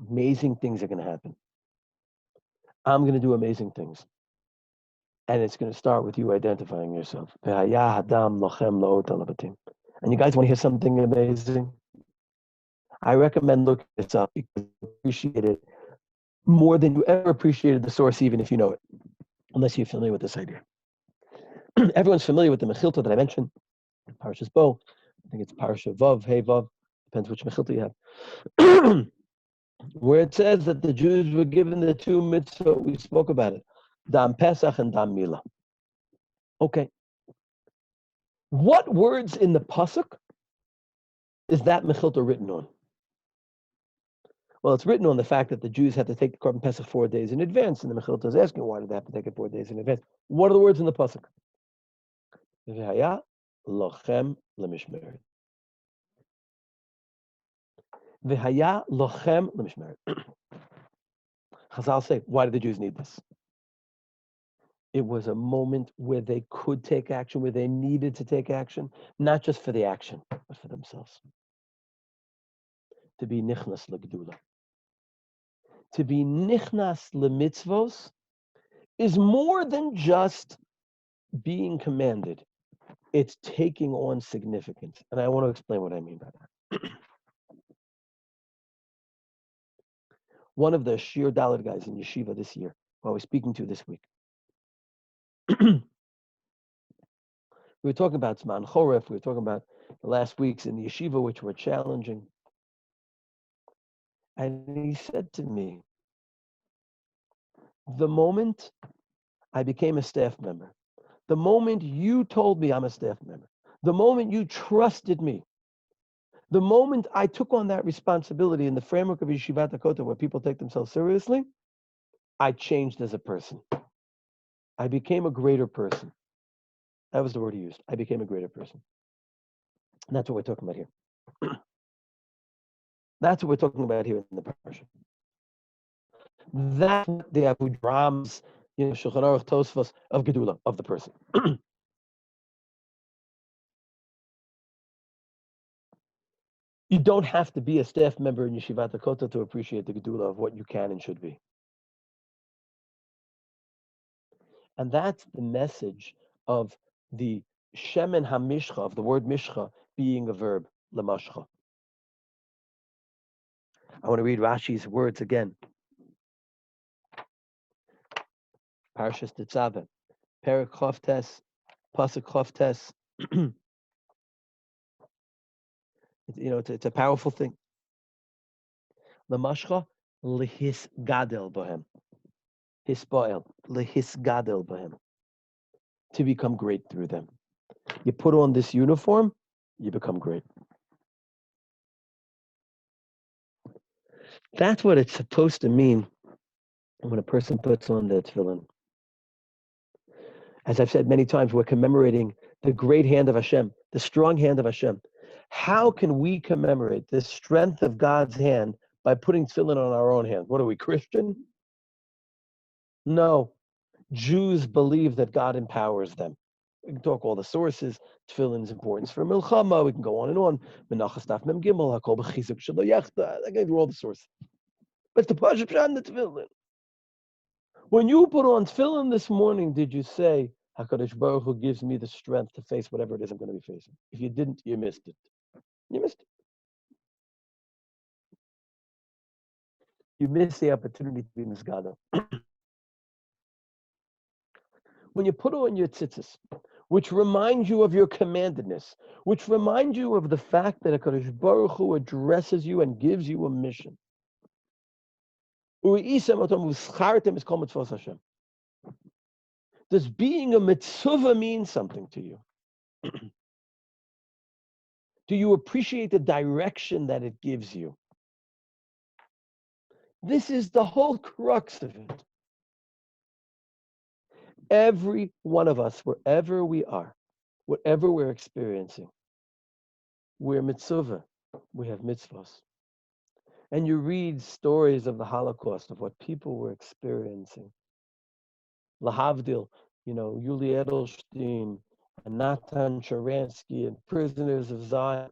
Amazing things are going to happen. I'm going to do amazing things. And it's going to start with you identifying yourself. And you guys want to hear something amazing? I recommend looking this up because you appreciate it more than you ever appreciated the source, even if you know it, unless you're familiar with this idea. Everyone's familiar with the Mechilta that I mentioned, Parashas Bo. I think it's Parasha Vav, Hey Vav, depends which Mechilta you have, where it says that the Jews were given the 2 mitzvot. We spoke about it, Dam Pesach and Dam Milah. Okay. What words in the pasuk is that Mechilta written on? Well, it's written on the fact that the Jews had to take the Korban Pesach 4 days in advance, and the Mechilta is asking why did they have to take it 4 days in advance? What are the words in the pasuk? V'haya lochem lemishmeret. V'haya lochem lemishmeret. Chazal say, why did the Jews need this? It was a moment where they could take action, where they needed to take action, not just for the action, but for themselves. To be nichnas legdula. To be nichnas lemitzvos is more than just being commanded. It's taking on significance. And I want to explain what I mean by that. One of the Shir Dalet guys in Yeshiva this year, who I was speaking to this week, we were talking about Zman Choref, we were talking about the last weeks in the Yeshiva, which were challenging. And he said to me, the moment I became a staff member, the moment you told me I'm a staff member, the moment you trusted me, the moment I took on that responsibility in the framework of Yeshivat Hakotel, where people take themselves seriously, I changed as a person. I became a greater person. That was the word he used. I became a greater person. And that's what we're talking about here. That's what we're talking about here in the parsha. That's what the Abu Drams, Shulchan Aruch Tosfos of Gedula, of the person. You don't have to be a staff member in Yeshivat Hakotel to appreciate the Gedula of what you can and should be. And that's the message of the Shemen HaMishcha, of the word Mishcha being a verb, Lamashcha. I want to read Rashi's words again. Parashas Tzav, Perek Chof Tes, Pasuk Chof Tes. It's a powerful thing. Lamashcha lehis gadel bohem. Hispoel lehis gadel bohem. To become great through them. You put on this uniform, you become great. That's what it's supposed to mean when a person puts on the tefillin. As I've said many times, we're commemorating the great hand of Hashem, the strong hand of Hashem. How can we commemorate the strength of God's hand by putting tefillin on our own hand? What are we, Christian? No. Jews believe that God empowers them. We can talk all the sources. Tefillin's importance for Milchama. We can go on and on. Menachas Daf Mem Gimel, Hakol B'chizuk Shelo Yechta. I can do all the sources. But it's the Pashup Shan, the tefillin. When you put on tefillin this morning, did you say, HaKadosh Baruch Hu gives me the strength to face whatever it is I'm going to be facing? If you didn't, you missed it. You missed it. You missed the opportunity to be Mizgada. When you put on your tzitzis, which remind you of your commandedness, which remind you of the fact that HaKadosh Baruch Hu addresses you and gives you a mission. Does being a mitzvah mean something to you? Do you appreciate the direction that it gives you? This is the whole crux of it. Every one of us, wherever we are, whatever we're experiencing, we're mitzvah. We have mitzvahs. And you read stories of the Holocaust, of what people were experiencing. Lahavdil, Yuli Edelstein, and Natan Sharansky, and prisoners of Zion,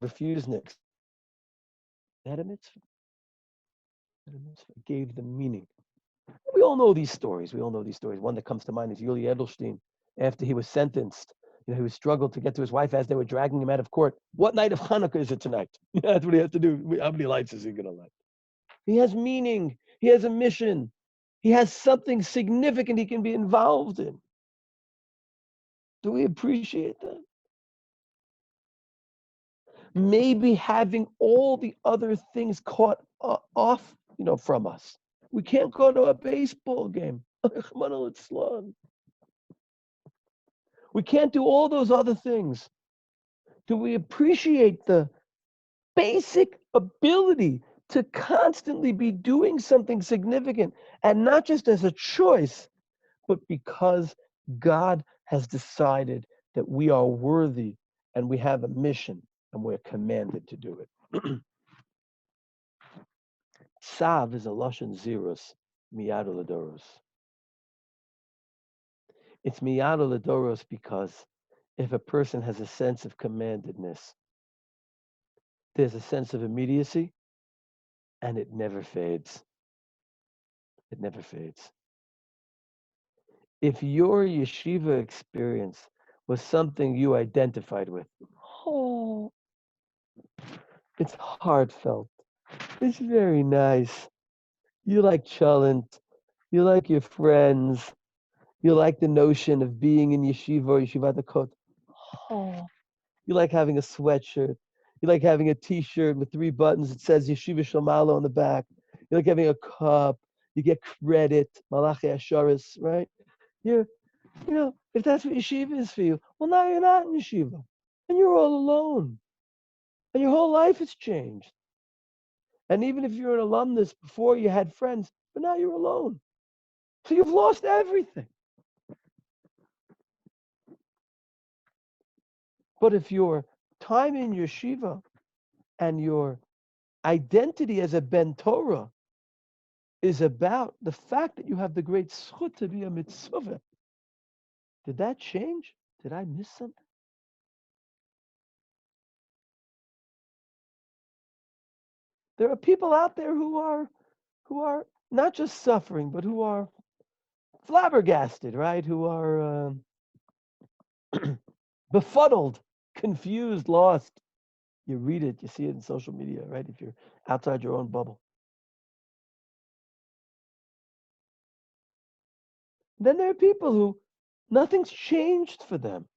refuseniks. They had a mitzvah. It gave them meaning. We all know these stories. One that comes to mind is Yuli Edelstein. After he was sentenced, he struggled to get to his wife as they were dragging him out of court. What night of Hanukkah is it tonight? That's what he has to do. How many lights is he going to light? He has meaning. He has a mission. He has something significant he can be involved in. Do we appreciate that? Maybe having all the other things caught off, from us. We can't go to a baseball game. We can't do all those other things. Do we appreciate the basic ability to constantly be doing something significant, and not just as a choice, but because God has decided that we are worthy and we have a mission and we're commanded to do it. Tzav is a lashon zirus, miyad uladoros. It's miyad uladoros because if a person has a sense of commandedness, there's a sense of immediacy, and it never fades. It never fades. If your yeshiva experience was something you identified with, it's heartfelt. It's very nice. You like cholent. You like your friends. You like the notion of being in yeshiva or yeshivat Hakotel. You like having a sweatshirt. You like having a T-shirt with 3 buttons that says Yeshiva Shalmalo on the back. You like having a cup. You get credit, Malachi Asharis, right? If that's what yeshiva is for you, well, now you're not in yeshiva, and you're all alone, and your whole life has changed. And even if you're an alumnus, before you had friends, but now you're alone, so you've lost everything. But if your time in yeshiva and your identity as a ben Torah is about the fact that you have the great zchut to be a mitzvah, did that change? Did I miss something? There are people out there who are not just suffering, but who are flabbergasted, right? Who are befuddled, confused, lost. You read it, you see it in social media, right? If you're outside your own bubble. Then there are people who nothing's changed for them.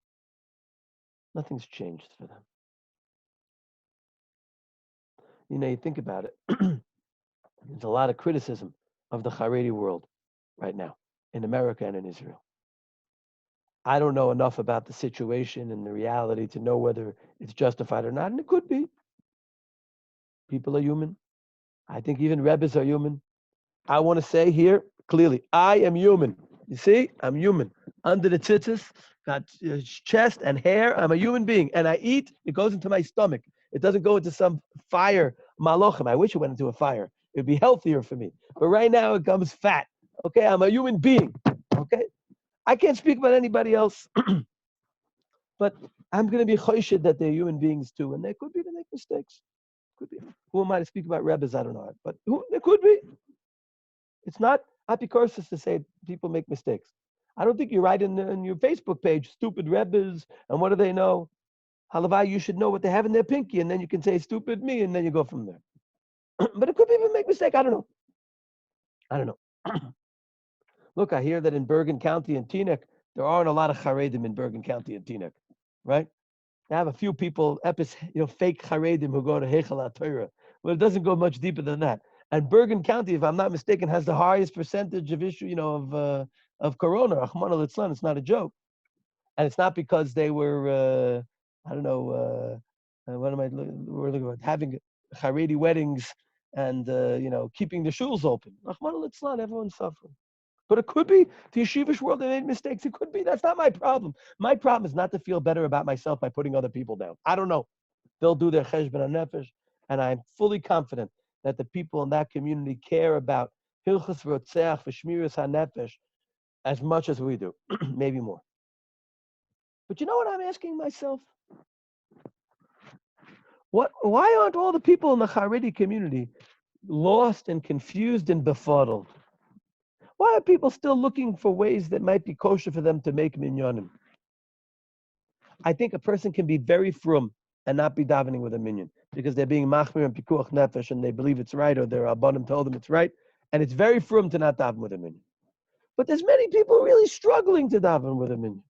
Nothing's changed for them. You think about it. There's a lot of criticism of the Haredi world right now, in America and in Israel. I don't know enough about the situation and the reality to know whether it's justified or not, and it could be. People are human. I think even Rebbes are human. I want to say here clearly, I am human. You see, I'm human. Under the tzitzis, got chest and hair. I'm a human being, and I eat. It goes into my stomach. It doesn't go into some fire malochem. I wish it went into a fire. It'd be healthier for me. But right now, it comes fat. Okay, I'm a human being. Okay, I can't speak about anybody else, but I'm going to be choshid that they're human beings too, and they could be to make mistakes. Could be. Who am I to speak about Rebbes? I don't know, but it could be. It's not apicursus to say people make mistakes. I don't think you write in your Facebook page, stupid Rebbes, and what do they know? Halavai, you should know what they have in their pinky, and then you can say stupid me, and then you go from there. But it could be even make mistake. I don't know. I don't know. Look, I hear that in Bergen County and Teaneck, there aren't a lot of Charedim in Bergen County and Teaneck, right? They have a few people, fake Charedim who go to Heichal HaTorah. Well, it doesn't go much deeper than that. And Bergen County, if I'm not mistaken, has the highest percentage of issue, of corona. Rahman al-Islam, it's not a joke, and it's not because they were, I don't know, what am I looking at? Having Haredi weddings and keeping the shuls open. Rahman al-Islam, everyone's suffering. But it could be the yeshivish world, they made mistakes. It could be. That's not my problem. My problem is not to feel better about myself by putting other people down. I don't know. They'll do their cheshbon nefesh, and I'm fully confident that the people in that community care about hilchos v'rotzeach v'shmiras hanefesh as much as we do, maybe more. But you know what I'm asking myself? Why aren't all the people in the Haredi community lost and confused and befuddled? Why are people still looking for ways that might be kosher for them to make minyanim? I think a person can be very frum and not be davening with a minyan because they're being machmir and pikuach nefesh and they believe it's right, or their rabbanim told them it's right, and it's very frum to not daven with a minyan. But there's many people really struggling to daven with a minyan.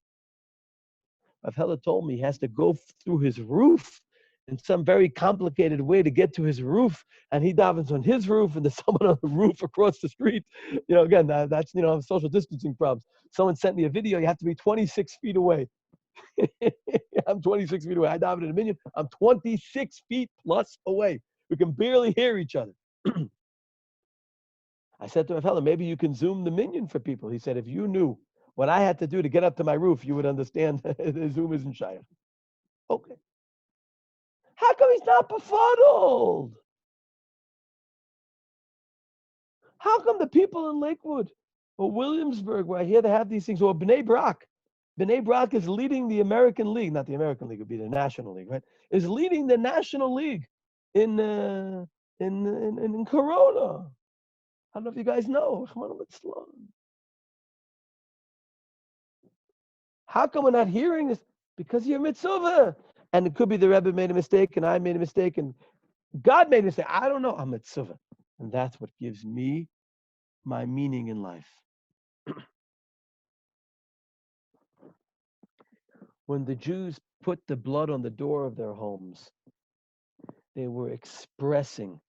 Avhela told me he has to go through his roof in some very complicated way to get to his roof, and he davens on his roof, and there's someone on the roof across the street. Again, that's social distancing problems. Someone sent me a video. You have to be 26 feet away. I'm 26 feet away. I daven in a minyan. I'm 26 feet plus away. We can barely hear each other. I said to Avhela, maybe you can Zoom the minyan for people. He said, if you knew what I had to do to get up to my roof, you would understand the Zoom isn't shaykh. Okay. How come he's not befuddled? How come the people in Lakewood or Williamsburg, where I hear they have these things, or B'nai Brak? B'nai Brak is leading the American League, not the American League, it would be the National League, right? Is leading the National League in Corona. I don't know if you guys know. How come we're not hearing this? Because you're mitzvah. And it could be the Rebbe made a mistake, and I made a mistake, and God made a mistake. I don't know. I'm mitzvah. And that's what gives me my meaning in life. When the Jews put the blood on the door of their homes, they were expressing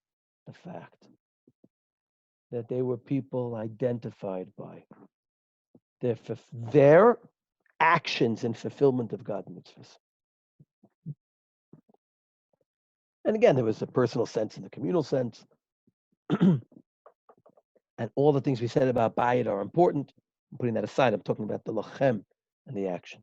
the fact that they were people identified by their actions in fulfillment of God's mitzvahs. And again, there was a personal sense and a communal sense. And all the things we said about Bayit are important. I'm putting that aside. I'm talking about the lachem and the action.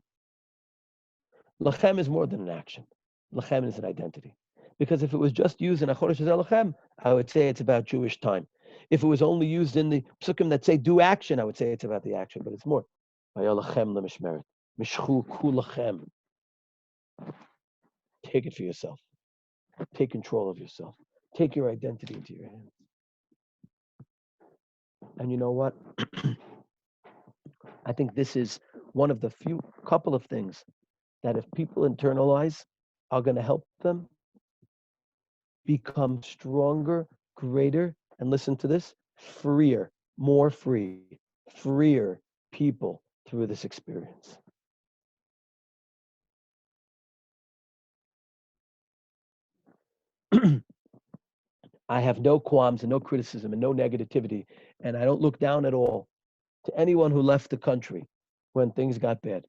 Lachem is more than an action. Lachem is an identity. Because if it was just used in Achodesh Lachem, I would say it's about Jewish time. If it was only used in the psukim that say do action, I would say it's about the action, but it's more. Take it for yourself. Take control of yourself. Take your identity into your hands. And you know what? I think this is one of the couple of things that if people internalize are going to help them become stronger, greater, and listen to this, freer, more freer people through this experience. I have no qualms and no criticism and no negativity, and I don't look down at all to anyone who left the country when things got bad.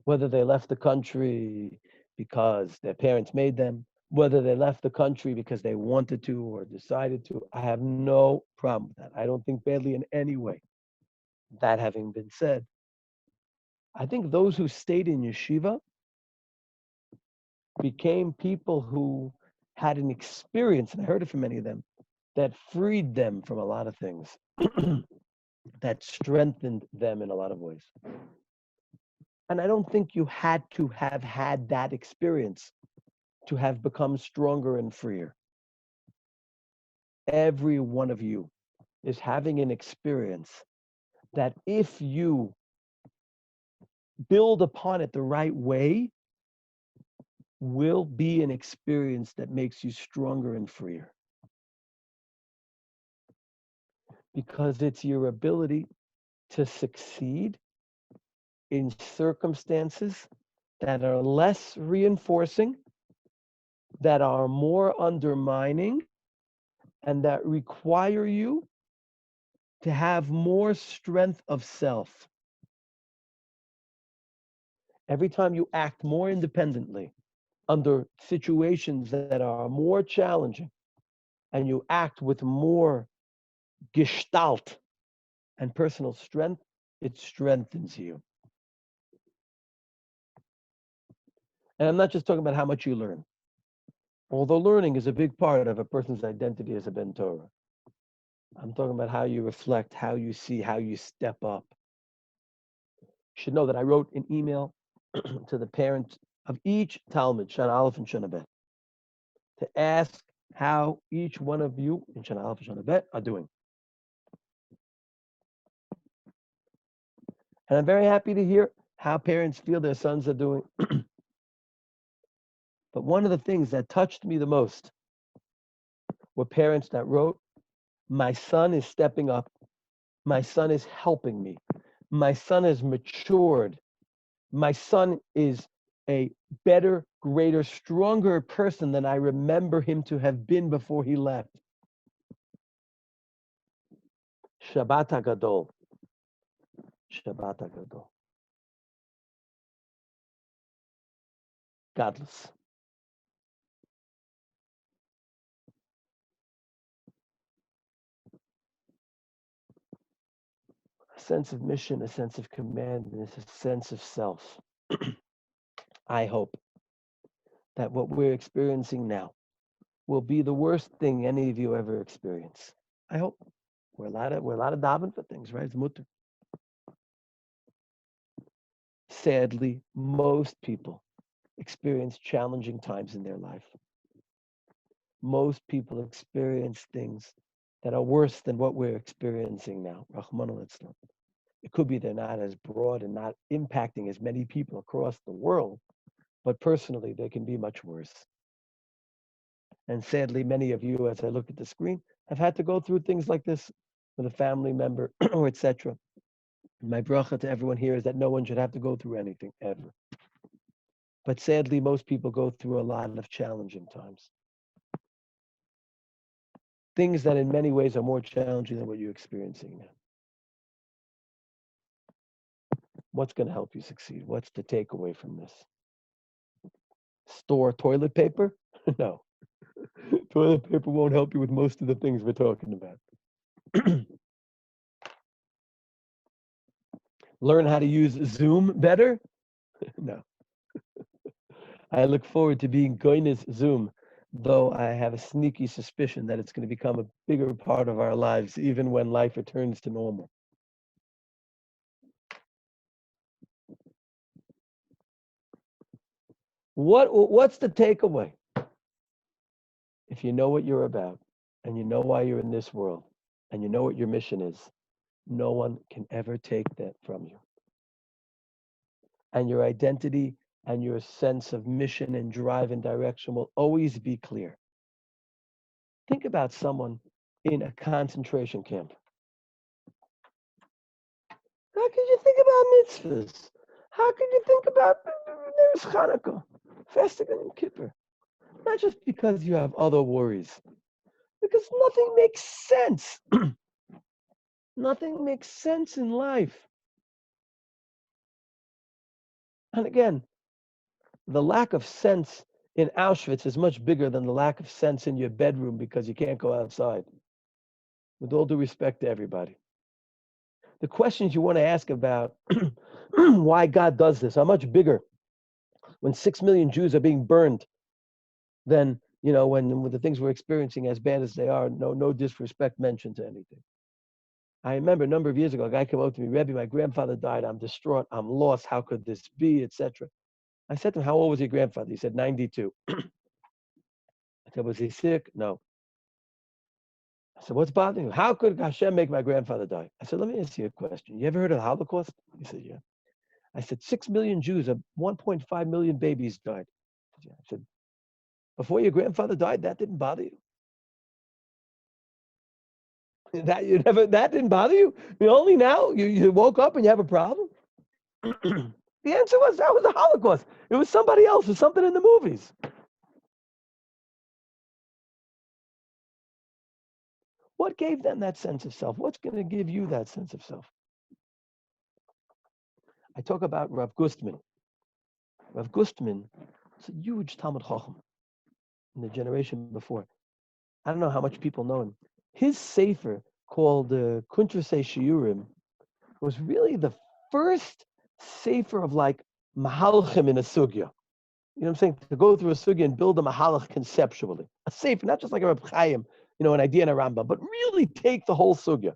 whether they left the country because their parents made them, whether they left the country because they wanted to or decided to. I have no problem with that. I don't think badly in any way. That having been said, I think those who stayed in yeshiva became people who had an experience, and I heard it from many of them, that freed them from a lot of things, that strengthened them in a lot of ways. And I don't think you had to have had that experience to have become stronger and freer. Every one of you is having an experience that if you build upon it the right way, will be an experience that makes you stronger and freer. Because it's your ability to succeed in circumstances that are less reinforcing, that are more undermining, and that require you to have more strength of self. Every time you act more independently under situations that are more challenging, and you act with more gestalt and personal strength, it strengthens you. And I'm not just talking about how much you learn, although learning is a big part of a person's identity as a Ben Torah. I'm talking about how you reflect, how you see, how you step up. You should know that I wrote an email to the parents of each Talmud, Shana Aleph and Shana Bet, to ask how each one of you in Shana Aleph and Shana Bet are doing. And I'm very happy to hear how parents feel their sons are doing. But one of the things that touched me the most were parents that wrote, my son is stepping up. My son is helping me. My son has matured. My son is a better, greater, stronger person than I remember him to have been before he left. Shabbat HaGadol. Shabbat HaGadol. Godless. A sense of mission, a sense of command, and a sense of self. I hope that what we're experiencing now will be the worst thing any of you ever experience. I hope. We're allowed to daven for things, right? It's mutter. Sadly, most people experience challenging times in their life. Most people experience things that are worse than what we're experiencing now. Rahman al-Islam. It could be they're not as broad and not impacting as many people across the world, but personally, they can be much worse. And sadly, many of you, as I look at the screen, have had to go through things like this with a family member or etc. My bracha to everyone here is that no one should have to go through anything ever. But sadly, most people go through a lot of challenging times. Things that in many ways are more challenging than what you're experiencing now. What's going to help you succeed? What's the takeaway from this? Store toilet paper? No. Toilet paper won't help you with most of the things we're talking about. Learn how to use Zoom better? No. I look forward to being Goinus Zoom, though I have a sneaky suspicion that it's going to become a bigger part of our lives, even when life returns to normal. What's the takeaway? If you know what you're about, and you know why you're in this world, and you know what your mission is, no one can ever take that from you. And your identity and your sense of mission and drive and direction will always be clear. Think about someone in a concentration camp. How could you think about mitzvahs? How could you think about there's Hanukkah, fasting and Kippur? Not just because you have other worries, because nothing makes sense. Nothing makes sense in life. And again, the lack of sense in Auschwitz is much bigger than the lack of sense in your bedroom because you can't go outside. With all due respect to everybody. The questions you want to ask about why God does this are much bigger when 6 million Jews are being burned than, when the things we're experiencing, as bad as they are, no disrespect mentioned to anything. I remember a number of years ago, a guy came up to me, Rebbe, my grandfather died. I'm distraught. I'm lost. How could this be, etc. I said to him, how old was your grandfather? He said, 92. I said, was he sick? No. I said, what's bothering you? How could Hashem make my grandfather die? I said, let me ask you a question. You ever heard of the Holocaust? He said, yeah. I said, 6 million Jews, 1.5 million babies died. I said, before your grandfather died, that didn't bother you? That didn't bother you? Only now you woke up and you have a problem? The answer was that was the Holocaust. It was somebody else. It was something in the movies. What gave them that sense of self? What's going to give you that sense of self? I talk about Rav Gustman. Rav Gustman is a huge Talmud Chacham in the generation before. I don't know how much people know him. His sefer called Kuntrasei Shiurim was really the first sefer of like mahalchim in a sugya. You know what I'm saying? To go through a sugya and build a mahalach conceptually. A sefer, not just like a Reb Chaim, an idea in a Rambam, but really take the whole sugya.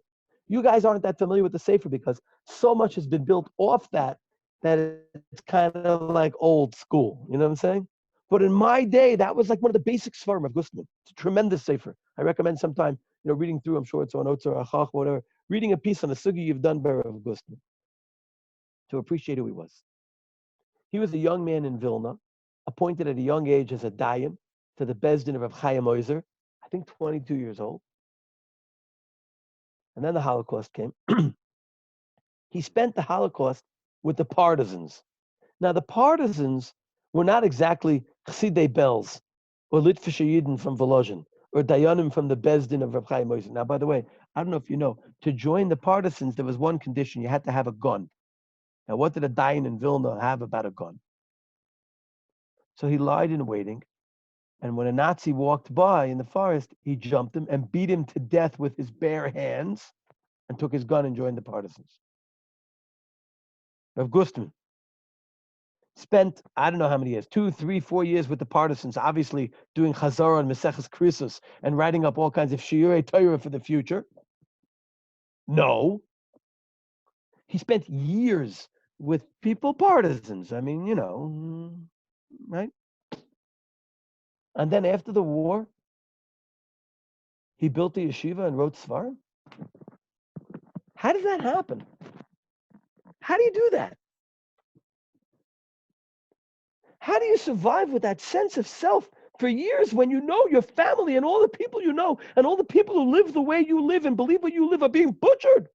You guys aren't that familiar with the sefer because so much has been built off that it's kind of like old school. You know what I'm saying? But in my day, that was like one of the basic svarim of Gustman. It's a tremendous sefer. I recommend sometime, reading through, I'm sure it's on Otzer, Achach, whatever, reading a piece on the sugya you've done by Rav Gustman to appreciate who he was. He was a young man in Vilna, appointed at a young age as a dayim to the Bezdin of Rav Chaim Oizer, I think 22 years old. And then the Holocaust came. He spent the Holocaust with the partisans. Now, the partisans were not exactly Chassidei Belz or Litvische Yidden from Volozhin or Dayanim from the Bezdin of Rav Chaim Oizer. Now, by the way, I don't know if you know, to join the partisans, there was one condition. You had to have a gun. Now, what did a Dayan in Vilna have about a gun? So he lied in waiting. And when a Nazi walked by in the forest, he jumped him and beat him to death with his bare hands and took his gun and joined the partisans. Rav Gustman spent, I don't know how many years, 2, 3, 4 years with the partisans, obviously doing Chazara and Meseches Krisus and writing up all kinds of Shiurei Torah for the future. No. He spent years with people, partisans. I mean, right? And then after the war, he built the yeshiva and wrote Svarim. How does that happen? How do you do that? How do you survive with that sense of self for years when you know your family and all the people you know and all the people who live the way you live and believe what you live are being butchered?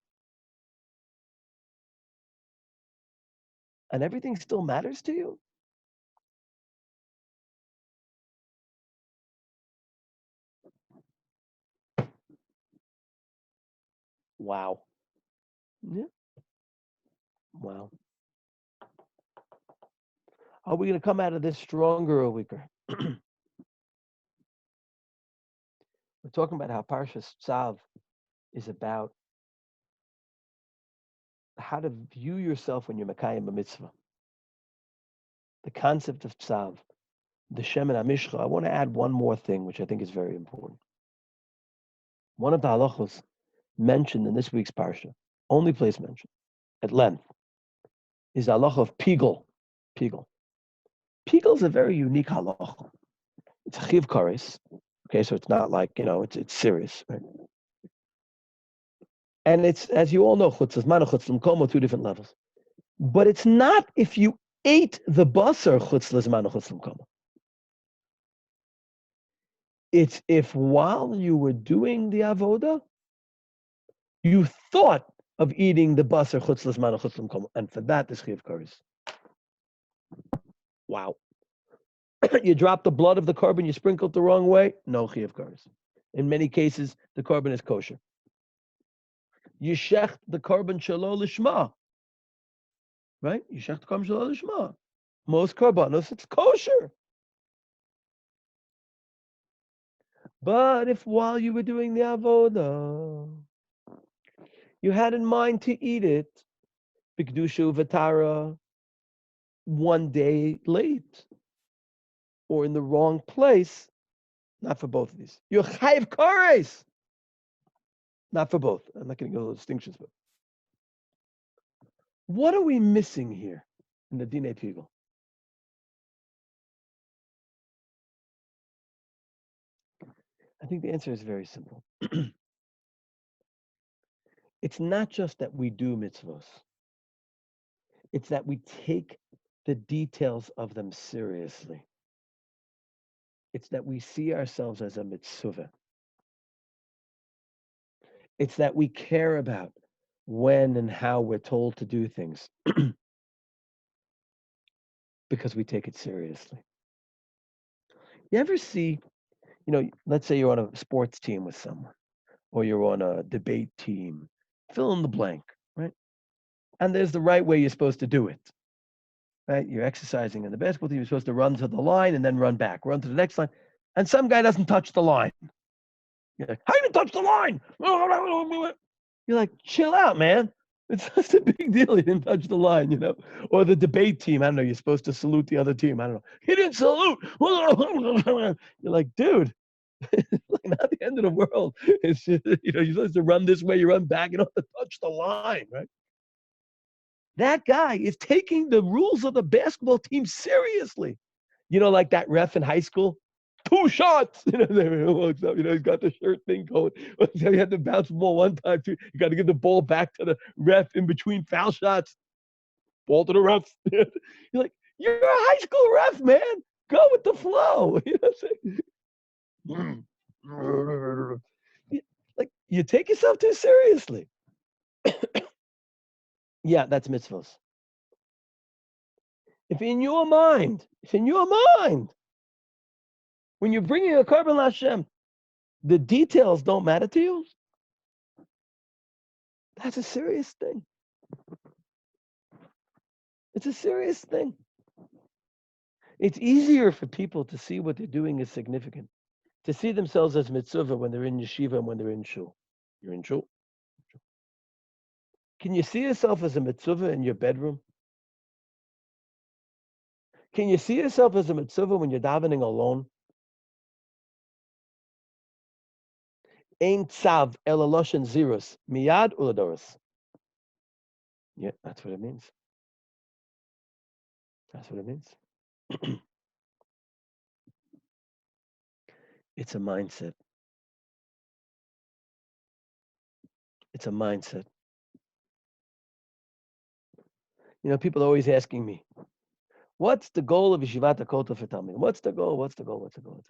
And everything still matters to you? Wow. Yeah. Wow. Are we going to come out of this stronger or weaker? We're talking about how Parshas Tzav is about how to view yourself when you're Mekayim a mitzvah. The concept of Tzav, the Shem and Amishcha. I want to add one more thing, which I think is very important. One of the halachos mentioned in this week's parsha, only place mentioned at length, is the halacha of Pigel. Pigel is a very unique halacha. It's a chiv kares. Okay, so it's not like, it's serious, right? And it's, as you all know, chutzlas mana, chutzlas l'mkomo, 2 different levels. But it's not if you ate the basar chutzlas mana, chutzlas l'mkomo. It's if while you were doing the avoda, you thought of eating the basar chutzlas mana, chutzlas l'mkomo, and for that is chiv kares. Wow. You drop the blood of the carbon, you sprinkled the wrong way, no chiv kares. In many cases, the carbon is kosher. You shecht the carbon shelo lishma, right? You shecht the carbon shelo lishma. Most korbanos, it's kosher. But if while you were doing the avodah, you had in mind to eat it, b'kedusha u'vatara, one day late, or in the wrong place, not for both of these. You're chayiv kares, not for both. I'm not going to go to those distinctions, but what are we missing here in the Dinei Pigel? I think the answer is very simple. It's not just that we do mitzvos. It's that we take the details of them seriously. It's that we see ourselves as a mitzvah. It's that we care about when and how we're told to do things because we take it seriously. You ever see, let's say you're on a sports team with someone or you're on a debate team, fill in the blank, right? And there's the right way you're supposed to do it, right? You're exercising in the basketball team, you're supposed to run to the line and then run back, run to the next line. And some guy doesn't touch the line. You're like, how you didn't touch the line? You're like, chill out, man. It's just a big deal. He didn't touch the line, Or the debate team. I don't know. You're supposed to salute the other team. I don't know. He didn't salute. You're like, dude, like not the end of the world. It's just, you're supposed to run this way. You run back. You don't have to touch the line, right? That guy is taking the rules of the basketball team seriously. Like that ref in high school. 2 shots. There he walks up. He's got the shirt thing going. So you had to bounce the ball one time. Too. You got to give the ball back to the ref in between foul shots. Ball to the ref. You're like, you're a high school ref, man. Go with the flow. Like you take yourself too seriously. Yeah, that's mitzvahs. If in your mind, when you're bringing a korban l'Hashem, the details don't matter to you, that's a serious thing. It's a serious thing. It's easier for people to see what they're doing is significant, to see themselves as mitzvah when they're in yeshiva and when they're in shul. You're in shul. Can you see yourself as a mitzvah in your bedroom? Can you see yourself as a mitzvah when you're davening alone? Ein tzav el aloshen zirus miyad uladoros. Yeah, that's what it means. That's what it means. It's a mindset. It's a mindset. People are always asking me, what's the goal of Yeshivat Hakotel for Talmud? What's the goal? What's the goal? What's the goal?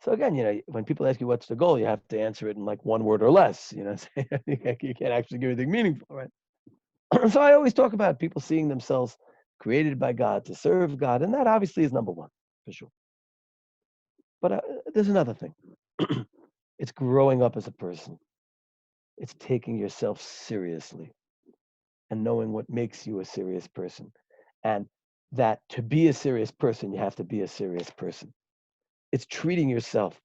So again, when people ask you what's the goal, you have to answer it in like one word or less. You can't actually give anything meaningful, right? So I always talk about people seeing themselves created by God to serve God, and that obviously is number one, for sure. But there's another thing. It's growing up as a person. It's taking yourself seriously and knowing what makes you a serious person. And that to be a serious person, you have to be a serious person. It's treating yourself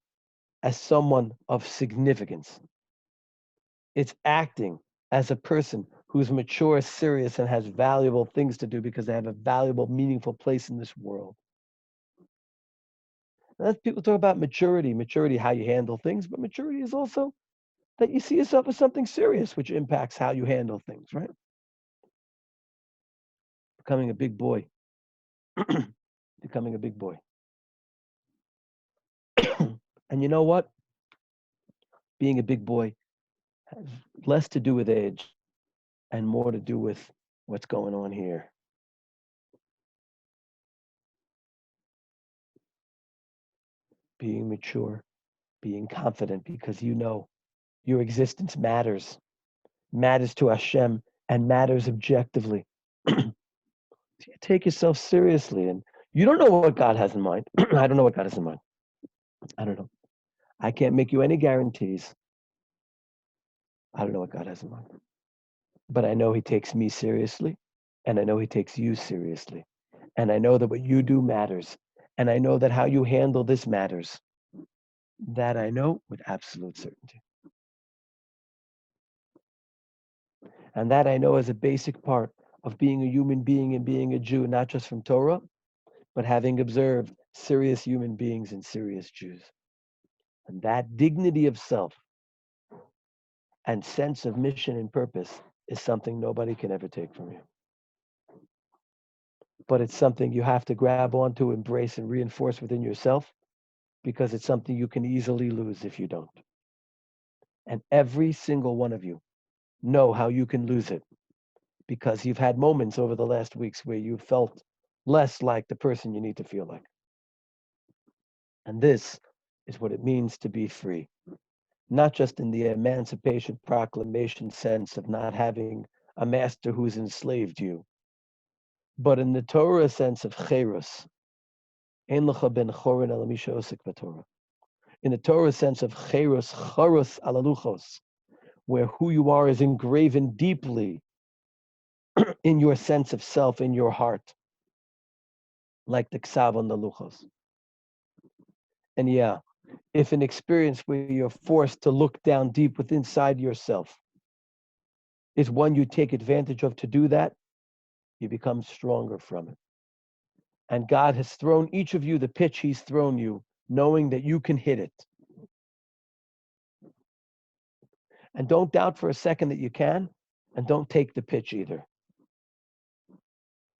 as someone of significance. It's acting as a person who's mature, serious, and has valuable things to do because they have a valuable, meaningful place in this world. And people talk about maturity, how you handle things, but maturity is also that you see yourself as something serious, which impacts how you handle things, right? Becoming a big boy. Becoming a big boy. And you know what? Being a big boy has less to do with age and more to do with what's going on here. Being mature, being confident because your existence matters to Hashem and matters objectively. So you take yourself seriously and you don't know what God has in mind. I don't know what God has in mind. I don't know. I can't make you any guarantees. I don't know what God has in mind. But I know he takes me seriously and I know he takes you seriously. And I know that what you do matters. And I know that how you handle this matters. That I know with absolute certainty. And that I know is a basic part of being a human being and being a Jew, not just from Torah, but having observed serious human beings and serious Jews. And that dignity of self and sense of mission and purpose is something nobody can ever take from you. But it's something you have to grab onto, embrace, and reinforce within yourself, because it's something you can easily lose if you don't. And every single one of you know how you can lose it, because you've had moments over the last weeks where you felt less like the person you need to feel like. And this is what it means to be free, not just in the Emancipation Proclamation sense of not having a master who's enslaved you, but in the Torah sense of cherus. In the Torah sense of cherus, charus alaluchos, where who you are is engraven deeply in your sense of self, in your heart, like the Tzav on the luchos. And yeah, if an experience where you're forced to look down deep within inside yourself is one you take advantage of to do that, you become stronger from it. And God has thrown each of you the pitch he's thrown you, knowing that you can hit it. And don't doubt for a second that you can, and don't take the pitch either.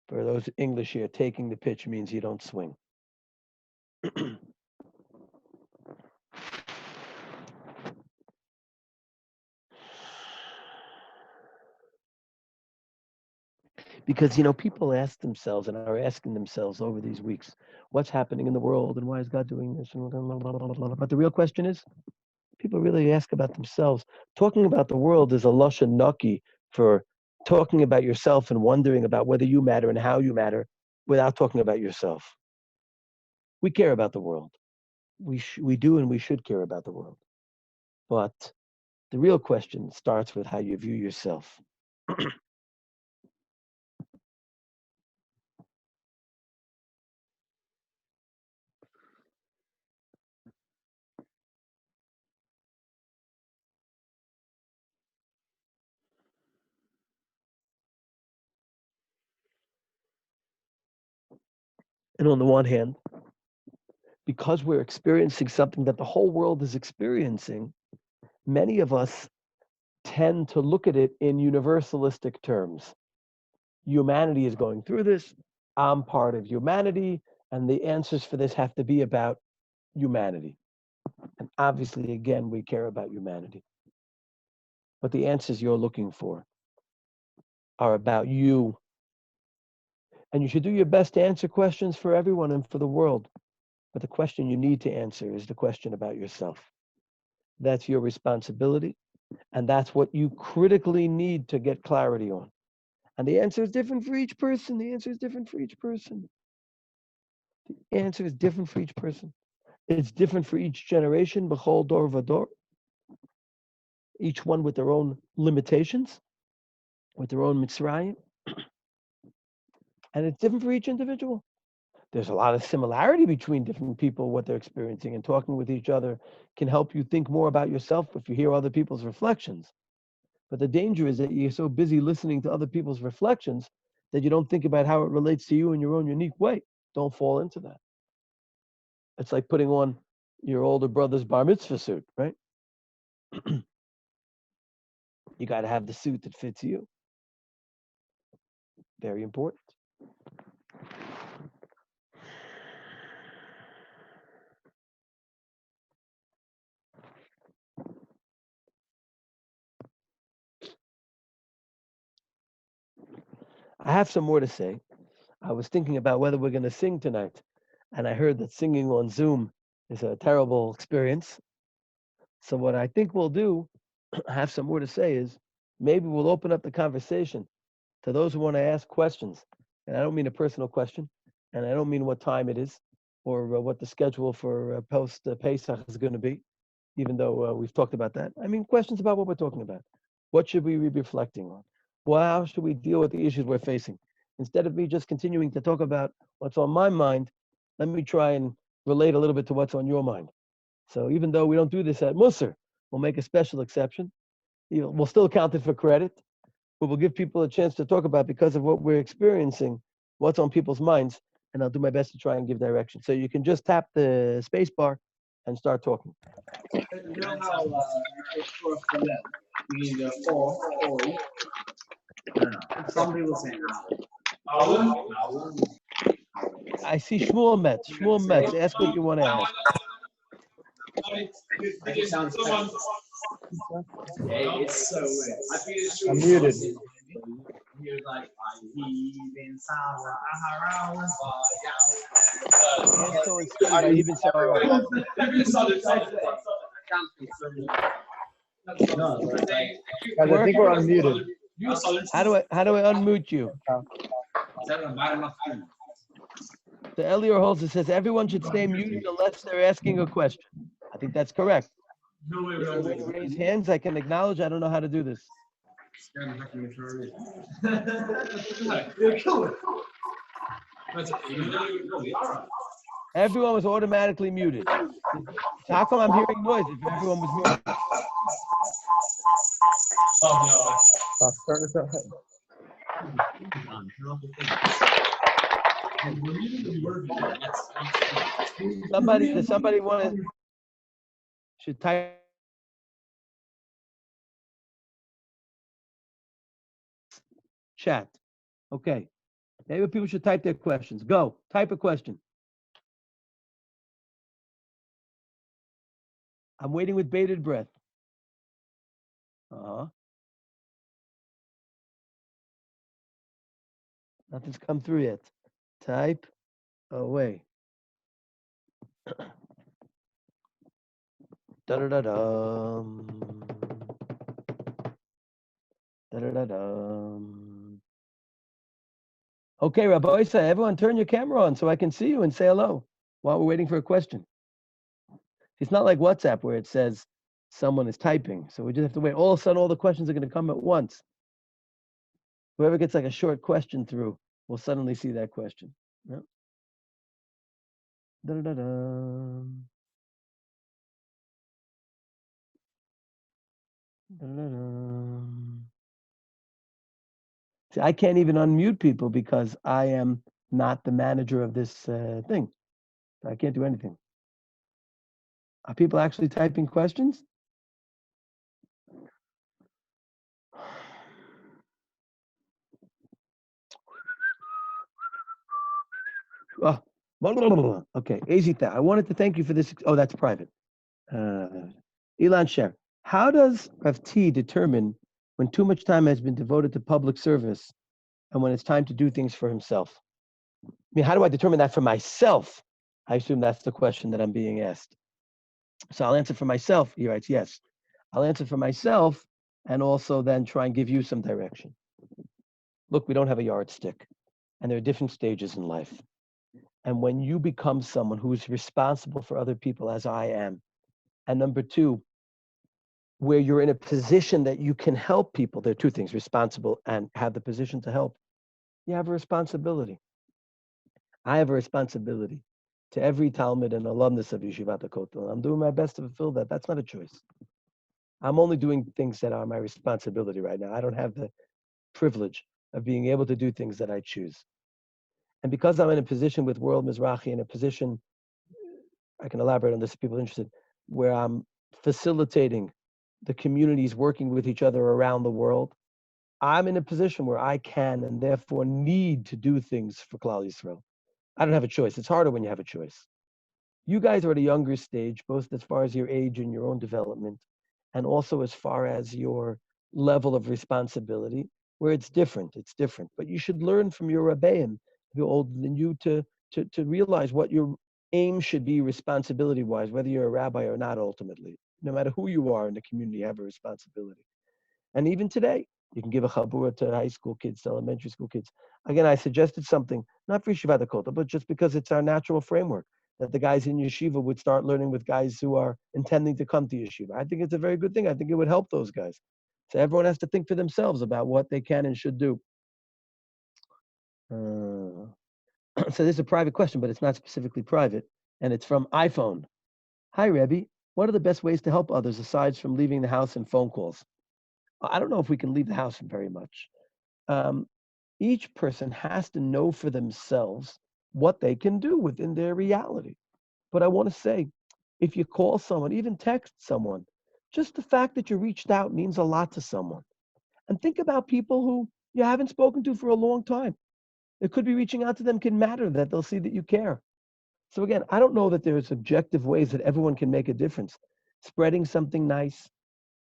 For those English here, taking the pitch means you don't swing. Because, people ask themselves and are asking themselves over these weeks, what's happening in the world and why is God doing this? But the real question is, people really ask about themselves. Talking about the world is a lashon naki for talking about yourself and wondering about whether you matter and how you matter without talking about yourself. We care about the world. We do and we should care about the world. But the real question starts with how you view yourself. And on the one hand, because we're experiencing something that the whole world is experiencing, many of us tend to look at it in universalistic terms. Humanity is going through this. I'm part of humanity, and the answers for this have to be about humanity. And obviously, again, we care about humanity. But the answers you're looking for are about you. And you should do your best to answer questions for everyone and for the world. But the question you need to answer is the question about yourself. That's your responsibility. And that's what you critically need to get clarity on. And the answer is different for each person. The answer is different for each person. The answer is different for each person. It's different for each generation, b'chol dor v'dor. Each one with their own limitations, with their own mitzrayim. And it's different for each individual. There's a lot of similarity between different people, what they're experiencing, and talking with each other can help you think more about yourself if you hear other people's reflections. But the danger is that you're so busy listening to other people's reflections that you don't think about how it relates to you in your own unique way. Don't fall into that. It's like putting on your older brother's bar mitzvah suit, right? You got to have the suit that fits you. Very important. I have some more to say. I was thinking about whether we're going to sing tonight, and I heard that singing on Zoom is a terrible experience. So what I think we'll do, I have some more to say, is maybe we'll open up the conversation to those who want to ask questions. And I don't mean a personal question, and I don't mean what time it is or what the schedule for post Pesach is going to be, even though we've talked about that. I mean questions about what we're talking about. What should we be reflecting on? Well, how should we deal with the issues we're facing? Instead of me just continuing to talk about what's on my mind, let me try and relate a little bit to what's on your mind. So even though we don't do this at Mussar, we'll make a special exception. We'll still count it for credit, but we'll give people a chance to talk about, because of what we're experiencing, what's on people's minds, and I'll do my best to try and give direction. So you can just tap the space bar and start talking. You know how we need the or. I don't know. Some people say now. I see Shmuel Metz. Shmuel Metz, ask what you want to ask. It sounds hey, it's so weird. I'm muted. You're like, Guys, I think we're unmuted. How do I unmute you? The Elior Holzer says everyone should stay muted unless they're asking a question. I think that's correct. Raise hands. I can acknowledge. I don't know how to do this. Everyone was automatically muted. So how come I'm hearing noise if everyone was muted? Does somebody want to should type chat? Okay. Maybe people should type their questions. Go. Type a question. I'm waiting with bated breath. Nothing's come through yet. Type away. Da-da-da-dum. Da-da-da-dum. Okay, Rabbi Isa, everyone turn your camera on so I can see you and say hello while we're waiting for a question. It's not like WhatsApp where it says someone is typing. So we just have to wait. All of a sudden, all the questions are going to come at once. Whoever gets like a short question through will suddenly see that question. Yep. Da-da-da-dum. Da-da-da-dum. See, I can't even unmute people because I am not the manager of this thing. I can't do anything. Are people actually typing questions? Oh, okay. Ezita, I wanted to thank you for this. Oh, that's private. Ilan Sher, how does Rav T determine when too much time has been devoted to public service and when it's time to do things for himself? I mean, how do I determine that for myself? I assume that's the question that I'm being asked. So I'll answer for myself. He writes, yes. I'll answer for myself and also then try and give you some direction. Look, we don't have a yardstick, and there are different stages in life. And when you become someone who is responsible for other people, as I am, and number two, where you're in a position that you can help people, there are two things, responsible and have the position to help. You have a responsibility. I have a responsibility to every Talmud and alumnus of Yeshivat Hakotel. I'm doing my best to fulfill that. That's not a choice. I'm only doing things that are my responsibility right now. I don't have the privilege of being able to do things that I choose. And because I'm in a position with World Mizrahi, in a position, I can elaborate on this if people are interested, where I'm facilitating the communities working with each other around the world, I'm in a position where I can and therefore need to do things for Klal Yisrael. I don't have a choice. It's harder when you have a choice. You guys are at a younger stage, both as far as your age and your own development, and also as far as your level of responsibility, where it's different. It's different. But you should learn from your Rebbeim, who are older than you, to realize what your aim should be responsibility-wise, whether you're a rabbi or not, ultimately. No matter who you are in the community, you have a responsibility. And even today, you can give a chabura to high school kids, to elementary school kids. Again, I suggested something, not for Yeshivat Hakotel, but just because it's our natural framework, that the guys in yeshiva would start learning with guys who are intending to come to yeshiva. I think it's a very good thing. I think it would help those guys. So everyone has to think for themselves about what they can and should do. So this is a private question, but it's not specifically private, and it's from iPhone. Hi, Rebbe. What are the best ways to help others aside from leaving the house and phone calls? I don't know if we can leave the house very much. Each person has to know for themselves what they can do within their reality. But I want to say, if you call someone, even text someone, just the fact that you reached out means a lot to someone. And think about people who you haven't spoken to for a long time. It could be reaching out to them can matter, that they'll see that you care. So again, I don't know that there's objective ways that everyone can make a difference. Spreading something nice,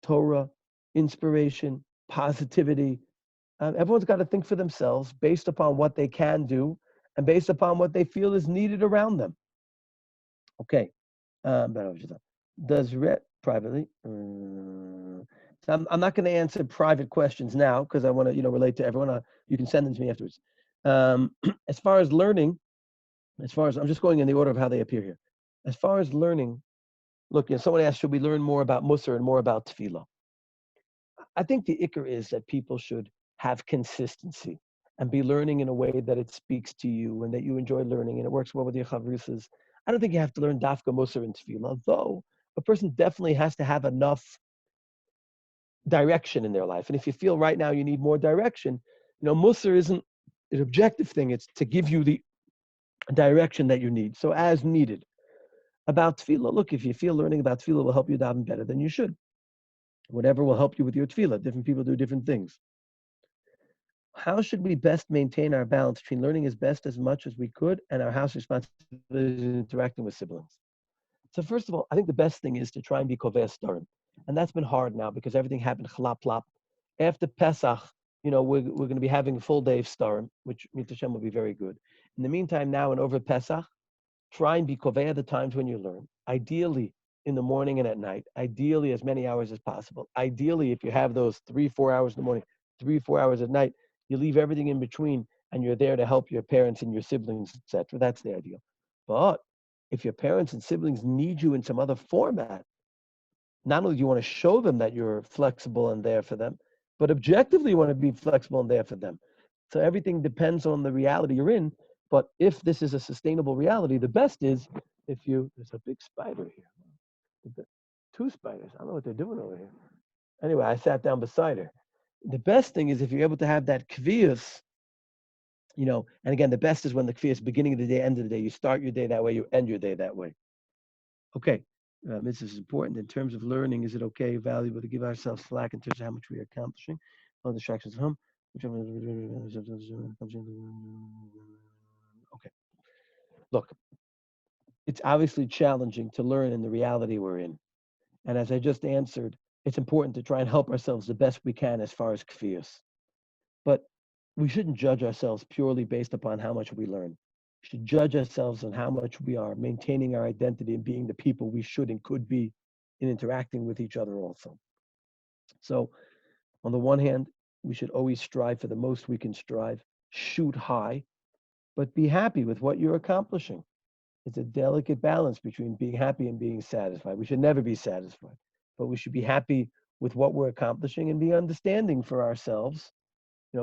Torah, inspiration, positivity. Everyone's got to think for themselves based upon what they can do and based upon what they feel is needed around them. Okay. Does Ret privately? So I'm not going to answer private questions now because I want to, relate to everyone. You can send them to me afterwards. As far as learning, I'm just going in the order of how they appear here. As far as learning, look, someone asked, should we learn more about Mussar and more about Tefillah? I think the ikar is that people should have consistency and be learning in a way that it speaks to you and that you enjoy learning and it works well with your chavrusas. I don't think you have to learn dafka Mussar and Tefillah, though a person definitely has to have enough direction in their life. And if you feel right now you need more direction, Mussar isn't an objective thing. It's to give you the direction that you need. So as needed. About tefillah, look, if you feel learning about tefillah will help you daven better, then you should. Whatever will help you with your tefillah. Different people do different things. How should we best maintain our balance between learning as best as much as we could and our house responsibilities interacting with siblings? So first of all, I think the best thing is to try and be koveh starim. And that's been hard now because everything happened chlap plop. After Pesach, we're going to be having a full day of starim, which Mit Hashem will be very good. In the meantime, now and over Pesach, try and be koveh at the times when you learn. Ideally, in the morning and at night. Ideally, as many hours as possible. Ideally, if you have those 3-4 hours in the morning, 3-4 hours at night, you leave everything in between and you're there to help your parents and your siblings, etc. That's the ideal. But if your parents and siblings need you in some other format, not only do you want to show them that you're flexible and there for them, but objectively you want to be flexible and there for them. So everything depends on the reality you're in. But if this is a sustainable reality, the best is there's a big spider here. 2 spiders. I don't know what they're doing over here. Anyway, I sat down beside her. The best thing is if you're able to have that kvius, and again, the best is when the kvius, beginning of the day, end of the day, you start your day that way, you end your day that way. Okay. This is important in terms of learning. Is it okay, valuable to give ourselves slack in terms of how much we are accomplishing? No distractions at home. Okay. Look, it's obviously challenging to learn in the reality we're in. And as I just answered, it's important to try and help ourselves the best we can as far as kfiyas. But we shouldn't judge ourselves purely based upon how much we learn. We should judge ourselves on how much we are maintaining our identity and being the people we should and could be in interacting with each other also. So on the one hand, we should always strive for the most we can strive, shoot high, but be happy with what you're accomplishing. It's a delicate balance between being happy and being satisfied. We should never be satisfied, but we should be happy with what we're accomplishing and be understanding for ourselves,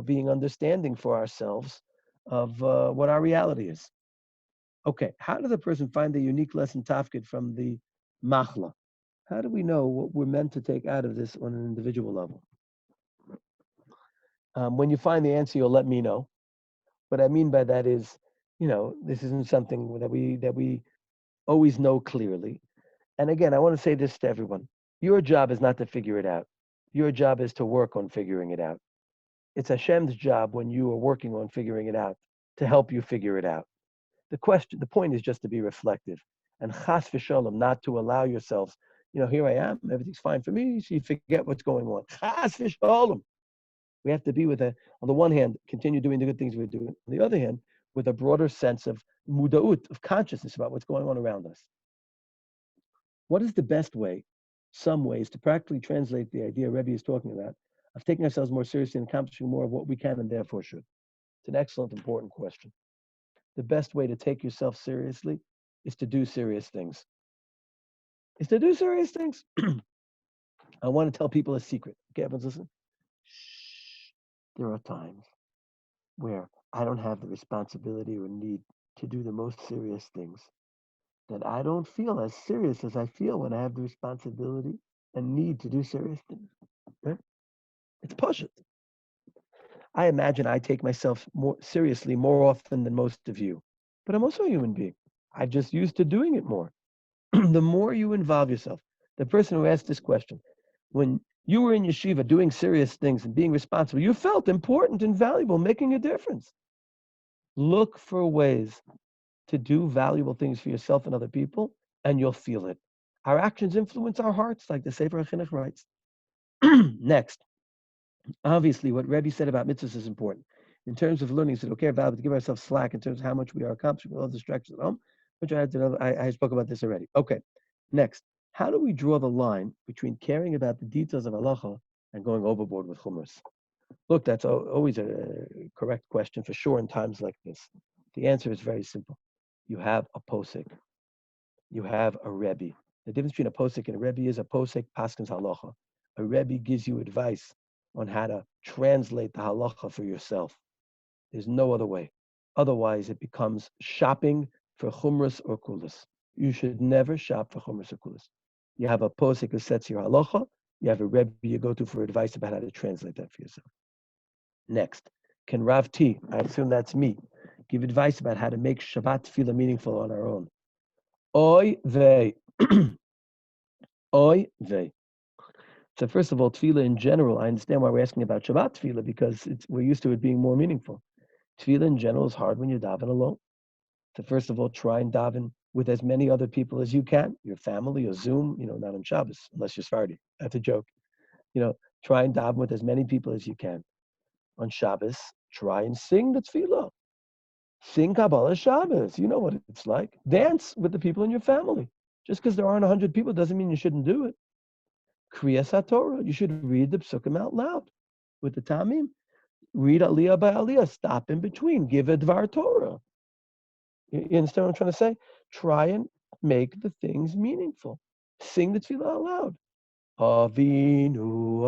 being understanding for ourselves of what our reality is. Okay, how does a person find the unique lesson tafkid from the machla? How do we know what we're meant to take out of this on an individual level? When you find the answer, you'll let me know. What I mean by that is, this isn't something that we always know clearly. And again, I want to say this to everyone. Your job is not to figure it out. Your job is to work on figuring it out. It's Hashem's job when you are working on figuring it out to help you figure it out. The point is just to be reflective and chas v'sholom, not to allow yourselves, here I am, everything's fine for me, so you forget what's going on. Chas v'sholom. We have to be on the one hand, continue doing the good things we're doing. On the other hand, with a broader sense of muda'ut, of consciousness about what's going on around us. What is the best way, some ways, to practically translate the idea Rebbe is talking about of taking ourselves more seriously and accomplishing more of what we can and therefore should? It's an excellent, important question. The best way to take yourself seriously is to do serious things. I want to tell people a secret. Okay, everyone's listening? Shh. There are times where I don't have the responsibility or need to do the most serious things, then I don't feel as serious as I feel when I have the responsibility and need to do serious things. Right? It's push. I imagine I take myself more seriously more often than most of you, but I'm also a human being. I'm just used to doing it more. The more you involve yourself, the person who asked this question, when you were in yeshiva doing serious things and being responsible, you felt important and valuable, making a difference. Look for ways to do valuable things for yourself and other people, and you'll feel it. Our actions influence our hearts, like the Sefer HaChinuch writes. Next, obviously, what Rebbe said about mitzvahs is important. In terms of learning, he said, okay, valuable to give ourselves slack in terms of how much we are accomplishing with all the distractions at home, which I spoke about this already. Okay, next, how do we draw the line between caring about the details of halacha and going overboard with chumras? Look, that's always a correct question for sure in times like this. The answer is very simple. You have a posek. You have a rebbe. The difference between a posek and a rebbe is a posek paskins halacha. A rebbe gives you advice on how to translate the halacha for yourself. There's no other way. Otherwise, it becomes shopping for chumras or kulas. You should never shop for chumras or kulas. You have a posek who sets your halacha. You have a rebbe you go to for advice about how to translate that for yourself. Next, can Rav T, I assume that's me, give advice about how to make Shabbat Tefillah meaningful on our own? Oy vey. Oy vey. So first of all, Tefillah in general, I understand why we're asking about Shabbat Tefillah, because we're used to it being more meaningful. Tefillah in general is hard when you're davening alone. So first of all, try and daven with as many other people as you can, your family or Zoom, not on Shabbos, unless you're Sephardi. That's a joke. Try and daven with as many people as you can. On Shabbos, try and sing the Tefillah. Sing Kabbalah Shabbos. You know what it's like. Dance with the people in your family. Just because there aren't 100 people doesn't mean you shouldn't do it. Kriyas HaTorah. You should read the psukim out loud with the Tamim. Read Aliyah by Aliyah. Stop in between. Give a Dvar Torah. You understand what I'm trying to say? Try and make the things meaningful. Sing the tefillah out loud. Avinu,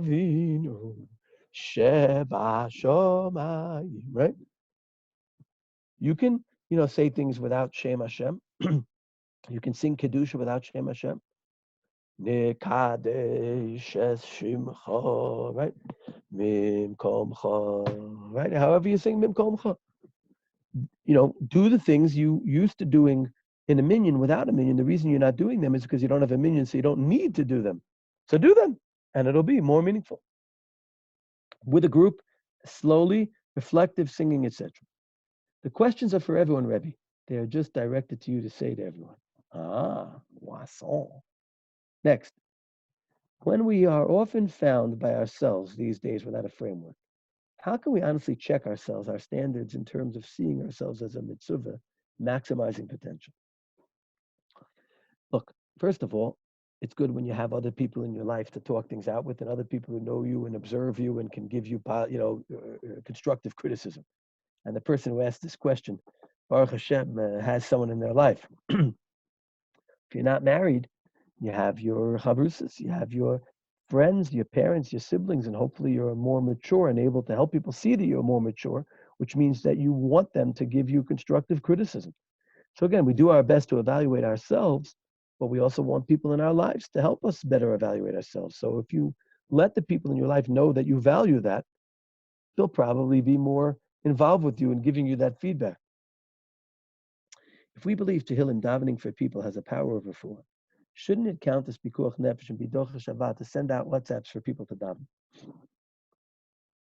Avinu, Sheba Shomayim. Right? You can, say things without Shem Hashem. You can sing Kedusha without Shem Hashem. Nekadesh es Shimcha, right? Mim Komcha, right? However you sing Mim Komcha. Do the things you used to doing in a minyan without a minyan. The reason you're not doing them is because you don't have a minyan, so you don't need to do them. So do them, and it'll be more meaningful. With a group, slowly, reflective singing, etc. The questions are for everyone, Rebbe. They are just directed to you to say to everyone. Poisson. Next, when we are often found by ourselves these days without a framework, how can we honestly check ourselves, our standards in terms of seeing ourselves as a mitzvah, maximizing potential? Look, first of all, it's good when you have other people in your life to talk things out with, and other people who know you and observe you and can give you, constructive criticism. And the person who asked this question, Baruch Hashem, has someone in their life. If you're not married, you have your chavrusas, you have your friends, your parents, your siblings, and hopefully you're more mature and able to help people see that you're more mature, which means that you want them to give you constructive criticism. So again, we do our best to evaluate ourselves, but we also want people in our lives to help us better evaluate ourselves. So if you let the people in your life know that you value that, they'll probably be more involved with you and giving you that feedback. If we believe Tehillim davening for people has a power of refuah, shouldn't it count as pikuach nefesh and bidocha Shabbat to send out WhatsApps for people to daven?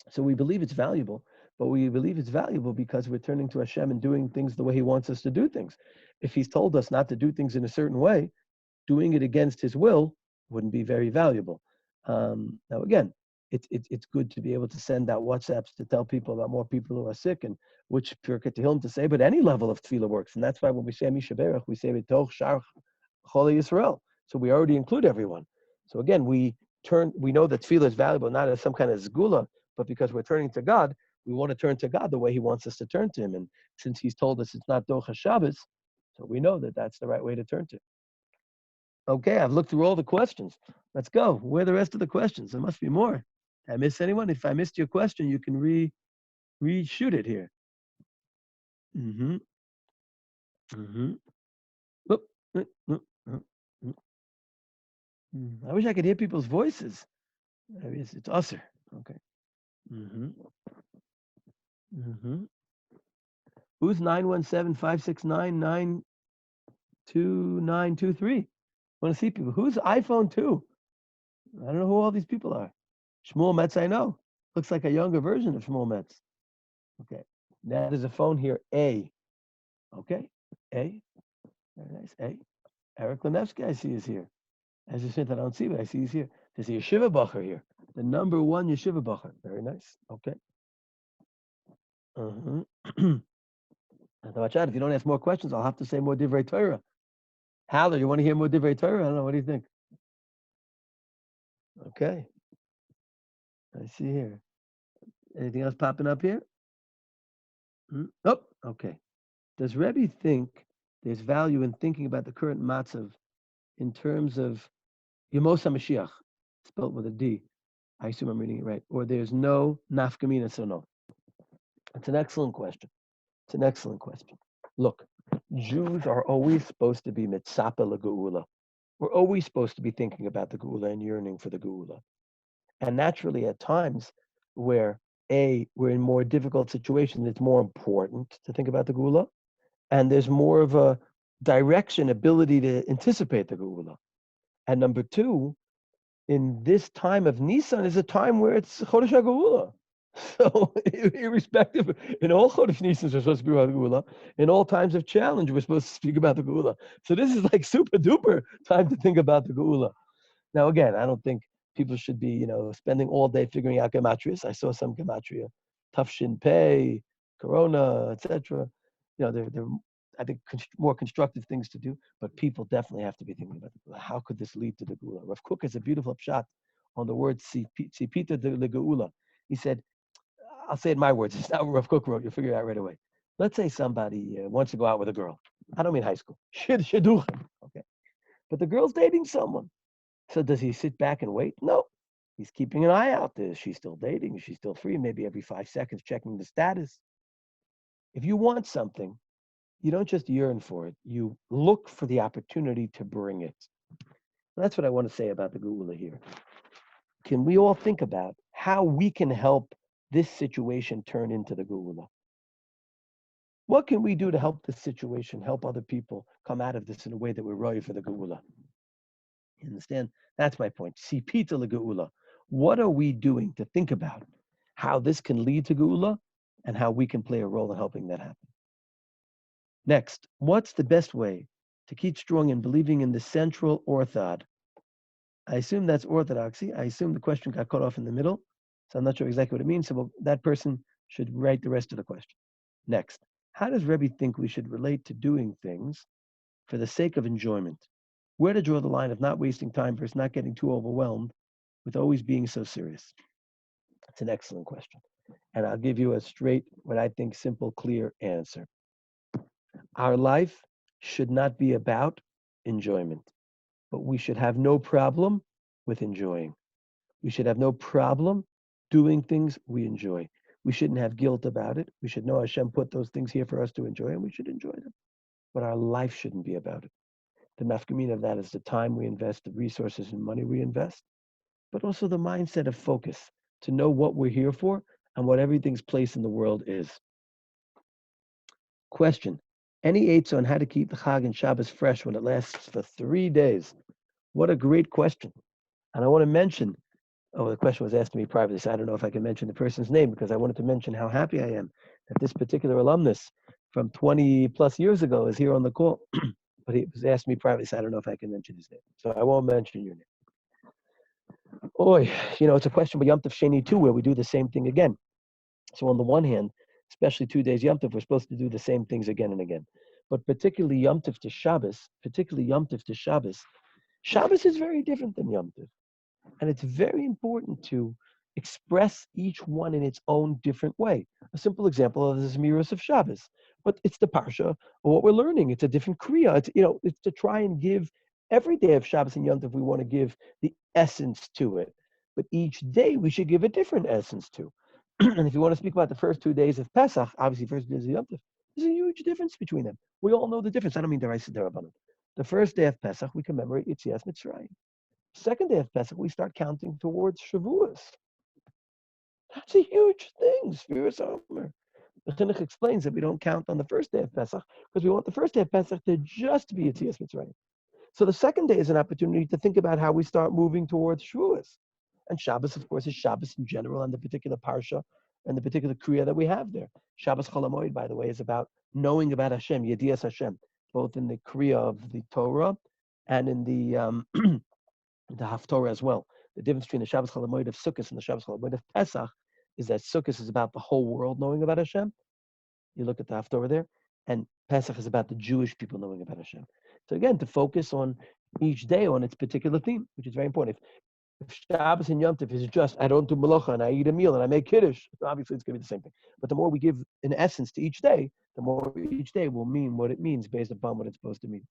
So we believe it's valuable, but we believe it's valuable because we're turning to Hashem and doing things the way He wants us to do things. If He's told us not to do things in a certain way, doing it against His will wouldn't be very valuable. Now again, it's good to be able to send out WhatsApps to tell people about more people who are sick and which Pirkei Tehillim to say, but any level of tefillah works. And that's why when we say Mishaberach, we say B'toch Shar Cholei Yisrael. So we already include everyone. So again, we know that tefillah is valuable not as some kind of zgula, but because we're turning to God, we want to turn to God the way He wants us to turn to Him. And since He's told us it's not Docha Shabbos, so we know that that's the right way to turn to. Okay, I've looked through all the questions. Let's go. Where are the rest of the questions? There must be more. Did I miss anyone? If I missed your question, you can reshoot it here. Mm-hmm. Mm-hmm. Oop, oop, oop, oop, oop. I wish I could hear people's voices. Maybe it's usher. Okay. Mm-hmm. Mm-hmm. Who's 917-569-9293? Want to see people. Who's iPhone 2? I don't know who all these people are. Shmuel Metz, I know. Looks like a younger version of Shmuel Metz. Okay. Now there's a phone here, A. Okay. A. Very nice. A. Eric Lenevsky, I see, is here. As you said, I don't see, but I see he's here. There's a Yeshiva Bacher here. The number one Yeshiva Bacher. Very nice. Okay. Uh-huh. Watch out. If you don't ask more questions, I'll have to say more Divrei Torah. Haller, you want to hear more Divrei Torah? I don't know. What do you think? Okay. I see here. Anything else popping up here? Oh, okay. Does Rebbe think there's value in thinking about the current matzav in terms of Yemos HaMashiach, spelled with a D? I assume I'm reading it right. Or there's no nafkamina, so no. It's an excellent question. It's an excellent question. Look, Jews are always supposed to be mitzapa l'geula. We're always supposed to be thinking about the geula and yearning for the geula. And naturally, at times where we're in more difficult situations, it's more important to think about the geula, and there's more of a direction, ability to anticipate the geula. And number two, in this time of Nisan is a time where it's Chodesh HaGeula. So irrespective, in all Chodesh Nisans we're supposed to be about the Geula. In all times of challenge, we're supposed to speak about the Geula. So this is like super duper time to think about the Geula. Now, again, I don't think people should be, spending all day figuring out gematrias. I saw some gematria, Tafshin Pei, Corona, etc. They're I think more constructive things to do, but people definitely have to be thinking about the Geula. How could this lead to the Geula? Rav Kook has a beautiful shot on the word Sipita de Geula. He said, I'll say it in my words. It's not what Rav Kook wrote. You'll figure it out right away. Let's say somebody wants to go out with a girl. I don't mean high school. Shidduchim. Okay. But the girl's dating someone. So does he sit back and wait? No. He's keeping an eye out. Is she still dating? Is she still free? Maybe every 5 seconds checking the status. If you want something, you don't just yearn for it. You look for the opportunity to bring it. That's what I want to say about the Geula here. Can we all think about how we can help this situation turn into the Geula? What can we do to help this situation, help other people come out of this in a way that we're ready for the Geula? You understand? That's my point. Sipita legeula. What are we doing to think about how this can lead to Geula and how we can play a role in helping that happen? Next, what's the best way to keep strong in believing in the central orthod? I assume that's orthodoxy. I assume the question got cut off in the middle, so I'm not sure exactly what it means. So that person should write the rest of the question. Next, how does Rebbe think we should relate to doing things for the sake of enjoyment? Where to draw the line of not wasting time versus not getting too overwhelmed with always being so serious? It's an excellent question. And I'll give you a straight, what I think, simple, clear answer. Our life should not be about enjoyment, but we should have no problem with enjoying. We should have no problem doing things we enjoy. We shouldn't have guilt about it. We should know Hashem put those things here for us to enjoy, and we should enjoy them. But our life shouldn't be about it. The nafkamina of that is the time we invest, the resources and money we invest, but also the mindset of focus to know what we're here for and what everything's place in the world is. Question: any eights on how to keep the Chag and Shabbos fresh when it lasts for 3 days? What a great question. And I want to mention, the question was asked to me privately, so I don't know if I can mention the person's name because I wanted to mention how happy I am that this particular alumnus from 20 plus years ago is here on the call. But he was asked me privately, so I don't know if I can mention his name. So I won't mention your name. Oy, it's a question about Yom Tov Sheni too, where we do the same thing again. So on the one hand, especially 2 days Yom Tov, we're supposed to do the same things again and again. But particularly Yom Tov to Shabbos, Shabbos is very different than Yom Tov. And it's very important to express each one in its own different way. A simple example of this is Miros of Shabbos, but it's the Parsha of what we're learning. It's a different Kriya. It's to try and give every day of Shabbos and Yom Tov, we want to give the essence to it. But each day we should give a different essence to. And if you want to speak about the first 2 days of Pesach, obviously first 2 days of Yom Tov, there's a huge difference between them. We all know the difference. I don't mean Deraisa Derabanan. The first day of Pesach, we commemorate Yetzias Mitzrayim. Second day of Pesach, we start counting towards Shavuos. That's a huge thing. Spheres Omer. The Chinuch explains that we don't count on the first day of Pesach because we want the first day of Pesach to just be Yetzias Mitzrayim. So the second day is an opportunity to think about how we start moving towards Shavuos. And Shabbos, of course, is Shabbos in general and the particular parsha and the particular kriya that we have there. Shabbos Chol HaMoed, by the way, is about knowing about Hashem, Yedias Hashem, both in the kriya of the Torah and in the Haftorah as well. The difference between the Shabbos Chol HaMoed of Sukkot and the Shabbos Chol HaMoed of Pesach is that Sukkot is about the whole world knowing about Hashem. You look at the Haftorah there, and Pesach is about the Jewish people knowing about Hashem. So again, to focus on each day on its particular theme, which is very important. If Shabbos and Yom Tov is just, I don't do malacha and I eat a meal and I make kiddush, obviously it's going to be the same thing. But the more we give an essence to each day, the more each day will mean what it means based upon what it's supposed to mean.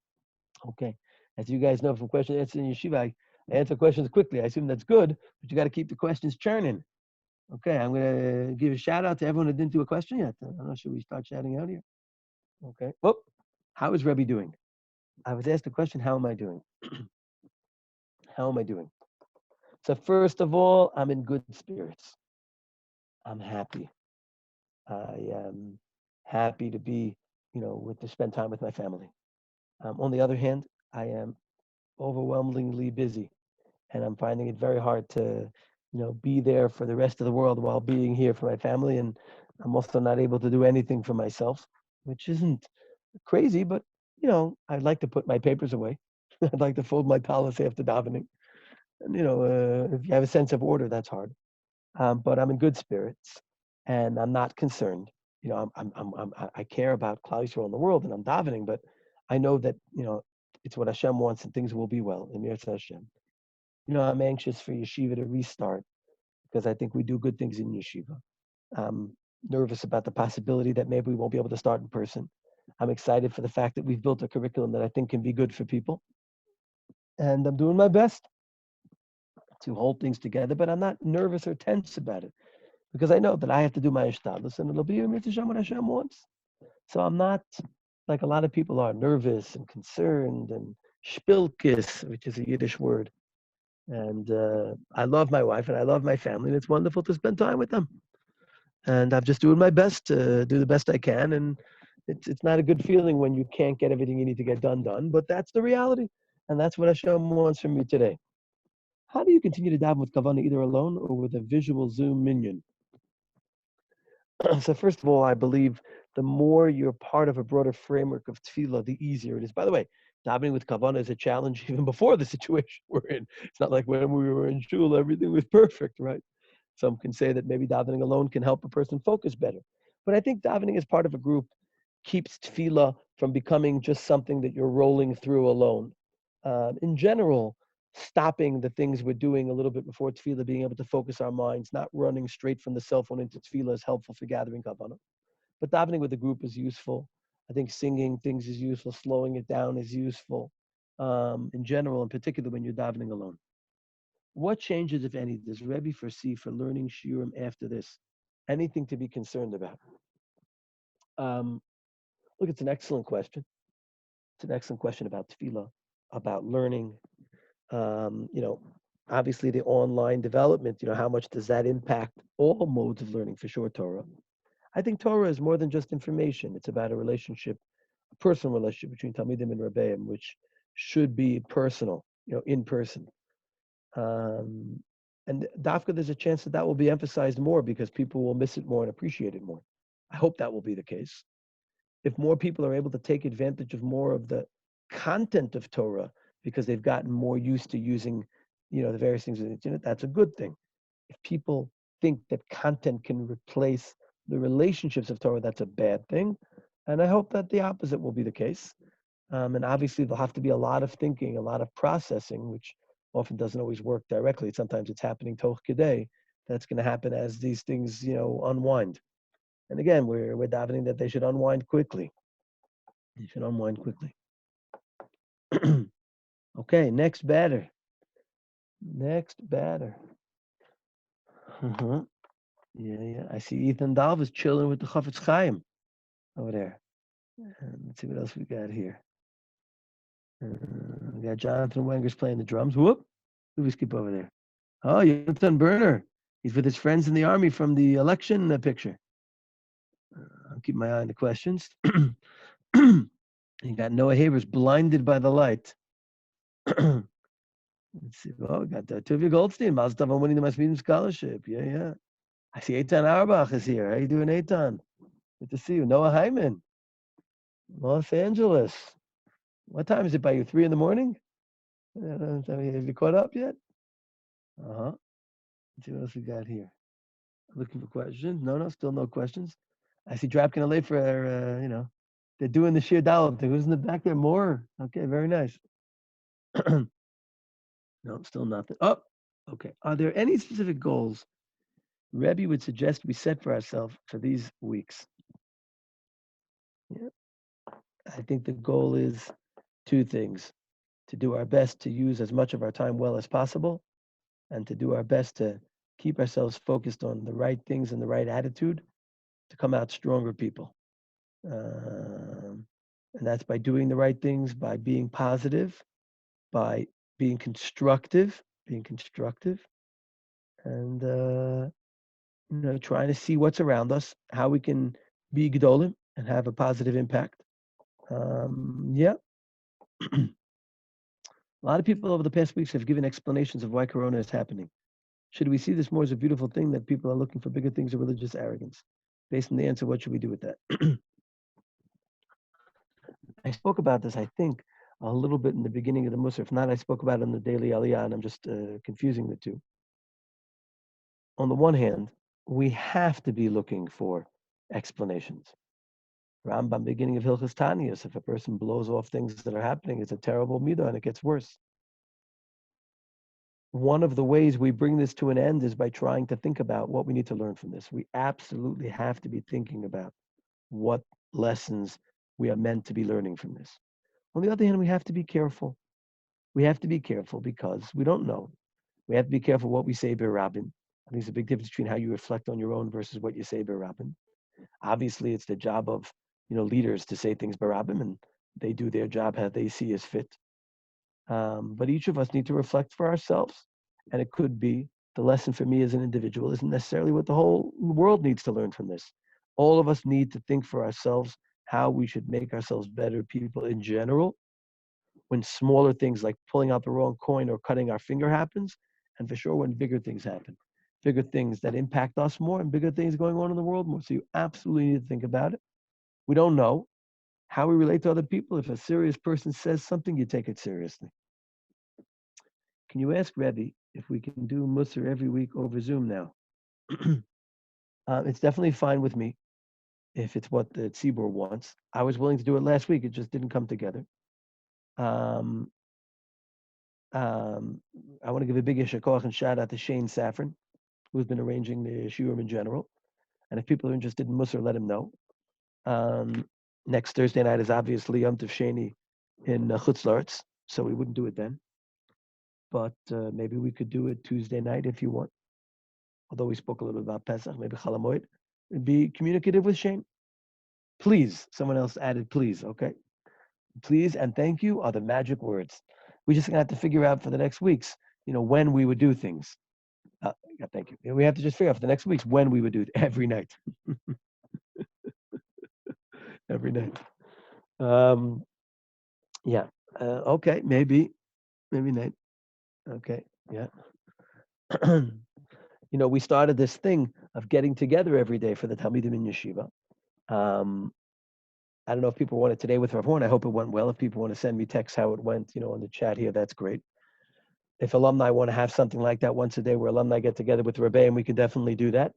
Okay. As you guys know from question and answer in Yeshiva, I answer questions quickly. I assume that's good, but you got to keep the questions churning. Okay, I'm going to give a shout out to everyone who didn't do a question yet. I don't know, should we start shouting out here? Okay. Oh, how is Rebbe doing? I was asked the question, how am I doing? How am I doing? So first of all, I'm in good spirits. I'm happy. I am happy to be, to spend time with my family. On the other hand, I am overwhelmingly busy, and I'm finding it very hard to, be there for the rest of the world while being here for my family. And I'm also not able to do anything for myself, which isn't crazy, but I'd like to put my papers away. I'd like to fold my talis after davening. And if you have a sense of order, that's hard. But I'm in good spirits, and I'm not concerned. I care about Klal Yisrael in the world, and I'm davening. But I know that it's what Hashem wants, and things will be well in Yirtzeh Hashem. I'm anxious for Yeshiva to restart because I think we do good things in Yeshiva. I'm nervous about the possibility that maybe we won't be able to start in person. I'm excited for the fact that we've built a curriculum that I think can be good for people, and I'm doing my best to hold things together, but I'm not nervous or tense about it because I know that I have to do my ishtadlus and it'll be what Hashem wants. So I'm not like a lot of people are nervous and concerned and spilkis, which is a Yiddish word. And I love my wife and I love my family, and it's wonderful to spend time with them. And I'm just doing my best to do the best I can. And it's not a good feeling when you can't get everything you need to get done, but that's the reality. And that's what Hashem wants from me today. How do you continue to daven with kavanah, either alone or with a visual Zoom minion? So first of all, I believe the more you're part of a broader framework of tefillah, the easier it is. By the way, davening with kavanah is a challenge even before the situation we're in. It's not like when we were in shul, everything was perfect, right? Some can say that maybe davening alone can help a person focus better. But I think davening as part of a group keeps tefillah from becoming just something that you're rolling through alone. In general, stopping the things we're doing a little bit before tefillah, being able to focus our minds, not running straight from the cell phone into tefillah is helpful for gathering kavanah. But davening with a group is useful. I think singing things is useful, slowing it down is useful. In general, in particular when you're davening alone. What changes, if any, does Rebbe foresee for learning shiurim after this? Anything to be concerned about? Look, it's an excellent question. It's an excellent question about tefillah, about learning. Obviously the online development, how much does that impact all modes of learning, for sure, Torah? I think Torah is more than just information. It's about a relationship, a personal relationship between Talmidim and Rebbeim, which should be personal, in person. And Dafka, there's a chance that will be emphasized more because people will miss it more and appreciate it more. I hope that will be the case. If more people are able to take advantage of more of the content of Torah because they've gotten more used to using, the various things in the internet, that's a good thing. If people think that content can replace the relationships of Torah, that's a bad thing. And I hope that the opposite will be the case. And obviously there'll have to be a lot of thinking, a lot of processing, which often doesn't always work directly. Sometimes it's happening toch kedei. That's going to happen as these things, unwind. And again, we're davening that they should unwind quickly. They should unwind quickly. Okay, next batter. Yeah. I see Ethan Dalvis chilling with the Chafetz Chaim over there. Let's see what else we got here. We got Jonathan Wenger's playing the drums. Whoop. Who we skip over there? Oh, Jonathan Berner. He's with his friends in the army from the election picture. I'll keep my eye on the questions. You got Noah Havers, Blinded by the Light. Let's see. Oh, we got Tuvia Goldstein, Mazel on winning the Masmidim Scholarship. Yeah. I see Eitan Auerbach is here. How you doing, Eitan? Good to see you. Noah Hyman, Los Angeles. What time is it by you? 3 in the morning? Have you caught up yet? Uh-huh. Let's see what else we got here. Looking for questions. No, still no questions. I see Drapkin Alay for, they're doing the sheer dollop thing. Who's in the back there? More? Okay, very nice. No, still nothing. Oh, okay. Are there any specific goals Rebbe would suggest we set for ourselves for these weeks? Yeah. I think the goal is 2 things: to do our best to use as much of our time well as possible, and to do our best to keep ourselves focused on the right things and the right attitude to come out stronger people. And that's by doing the right things, by being positive, by being constructive, and trying to see what's around us, how we can be gedolim and have a positive impact. Yeah. A lot of people over the past weeks have given explanations of why Corona is happening. Should we see this more as a beautiful thing that people are looking for bigger things or religious arrogance? Based on the answer, what should we do with that? I spoke about this, I think, a little bit in the beginning of the Mussar. If not, I spoke about it in the Daily Aliyah, and I'm just confusing the two. On the one hand, we have to be looking for explanations. Rambam, beginning of Hilchas Tanius, if a person blows off things that are happening, it's a terrible midah and it gets worse. One of the ways we bring this to an end is by trying to think about what we need to learn from this. We absolutely have to be thinking about what lessons we are meant to be learning from this. On the other hand, we have to be careful. We have to be careful because we don't know. We have to be careful what we say B'Rabbin. I think there's a big difference between how you reflect on your own versus what you say B'Rabbin. Obviously, it's the job of leaders to say things B'Rabbin, and they do their job how they see as fit. But each of us need to reflect for ourselves. And it could be the lesson for me as an individual isn't necessarily what the whole world needs to learn from this. All of us need to think for ourselves how we should make ourselves better people in general when smaller things like pulling out the wrong coin or cutting our finger happens, and for sure when bigger things happen, bigger things that impact us more and bigger things going on in the world more. So you absolutely need to think about it. We don't know how we relate to other people. If a serious person says something, you take it seriously. Can you ask Rebbe if we can do Mussar every week over Zoom now? It's definitely fine with me if it's what the Tzibur wants. I was willing to do it last week. It just didn't come together. I want to give a big Yeshakach and shout out to Shane Saffron, who's been arranging the shiurim in general. And if people are interested in Mussar, let him know. Next Thursday night is obviously Yom Tov Sheni in Chutz La'aretz, so we wouldn't do it then. But maybe we could do it Tuesday night if you want. Although we spoke a little bit about Pesach, maybe Chol Hamoed. Be communicative with Shane. Please, someone else added please, okay? Please and thank you are the magic words. We just have to figure out for the next weeks, when we would do things. Yeah, thank you. We have to just figure out for the next weeks when we would do it every night. Every night. Yeah. Okay. Maybe night. Okay. Yeah. We started this thing of getting together every day for the Talmidim in Yeshiva. I don't know if people want it today with Rav Horn. I hope it went well. If people want to send me text how it went, on the chat here, that's great. If alumni want to have something like that once a day where alumni get together with Rebbe, and we can definitely do that.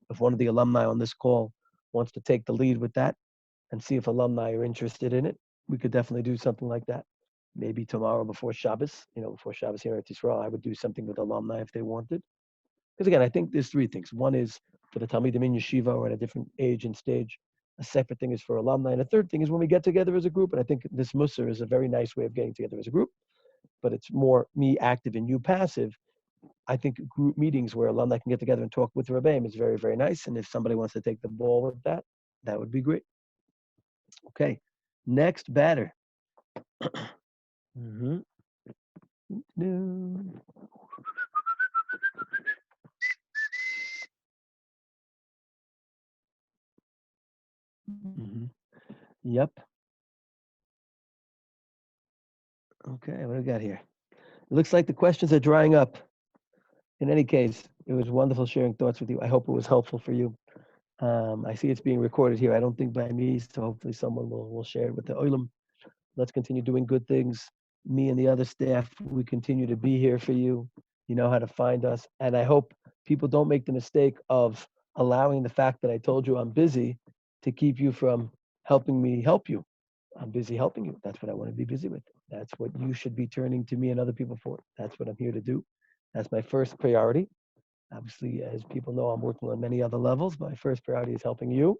If one of the alumni on this call wants to take the lead with that and see if alumni are interested in it, we could definitely do something like that. Maybe tomorrow before Shabbos, before Shabbos here at Yisrael, I would do something with alumni if they wanted. Because again, I think there's 3 things. One is for the Talmidim in Yeshiva or at a different age and stage. A separate thing is for alumni. And a third thing is when we get together as a group. And I think this Mussar is a very nice way of getting together as a group. But it's more me active and you passive. I think group meetings where alumni can get together and talk with the Rebbeim is very, very nice. And if somebody wants to take the ball with that, that would be great. Okay, next batter. Mhm. Mhm. Yep. Okay, what do we got here? It looks like the questions are drying up. In any case, it was wonderful sharing thoughts with you. I hope it was helpful for you. I see it's being recorded here. I don't think by me, so hopefully someone will share it with the Olam. Let's continue doing good things. Me and the other staff, we continue to be here for you. You know how to find us. And I hope people don't make the mistake of allowing the fact that I told you I'm busy to keep you from helping me help you. I'm busy helping you. That's what I want to be busy with. That's what you should be turning to me and other people for. That's what I'm here to do. That's my first priority. Obviously, as people know, I'm working on many other levels. My first priority is helping you.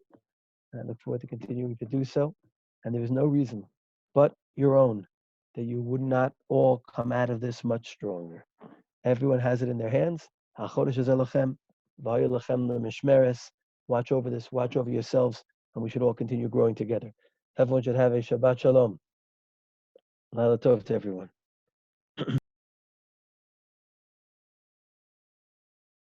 And I look forward to continuing to do so. And there is no reason but your own that you would not all come out of this much stronger. Everyone has it in their hands. Hakotel is Elochem, v'hayu lechem lemishmeres. Watch over this, watch over yourselves, and we should all continue growing together. Everyone should have a Shabbat Shalom. Laila Tov to everyone.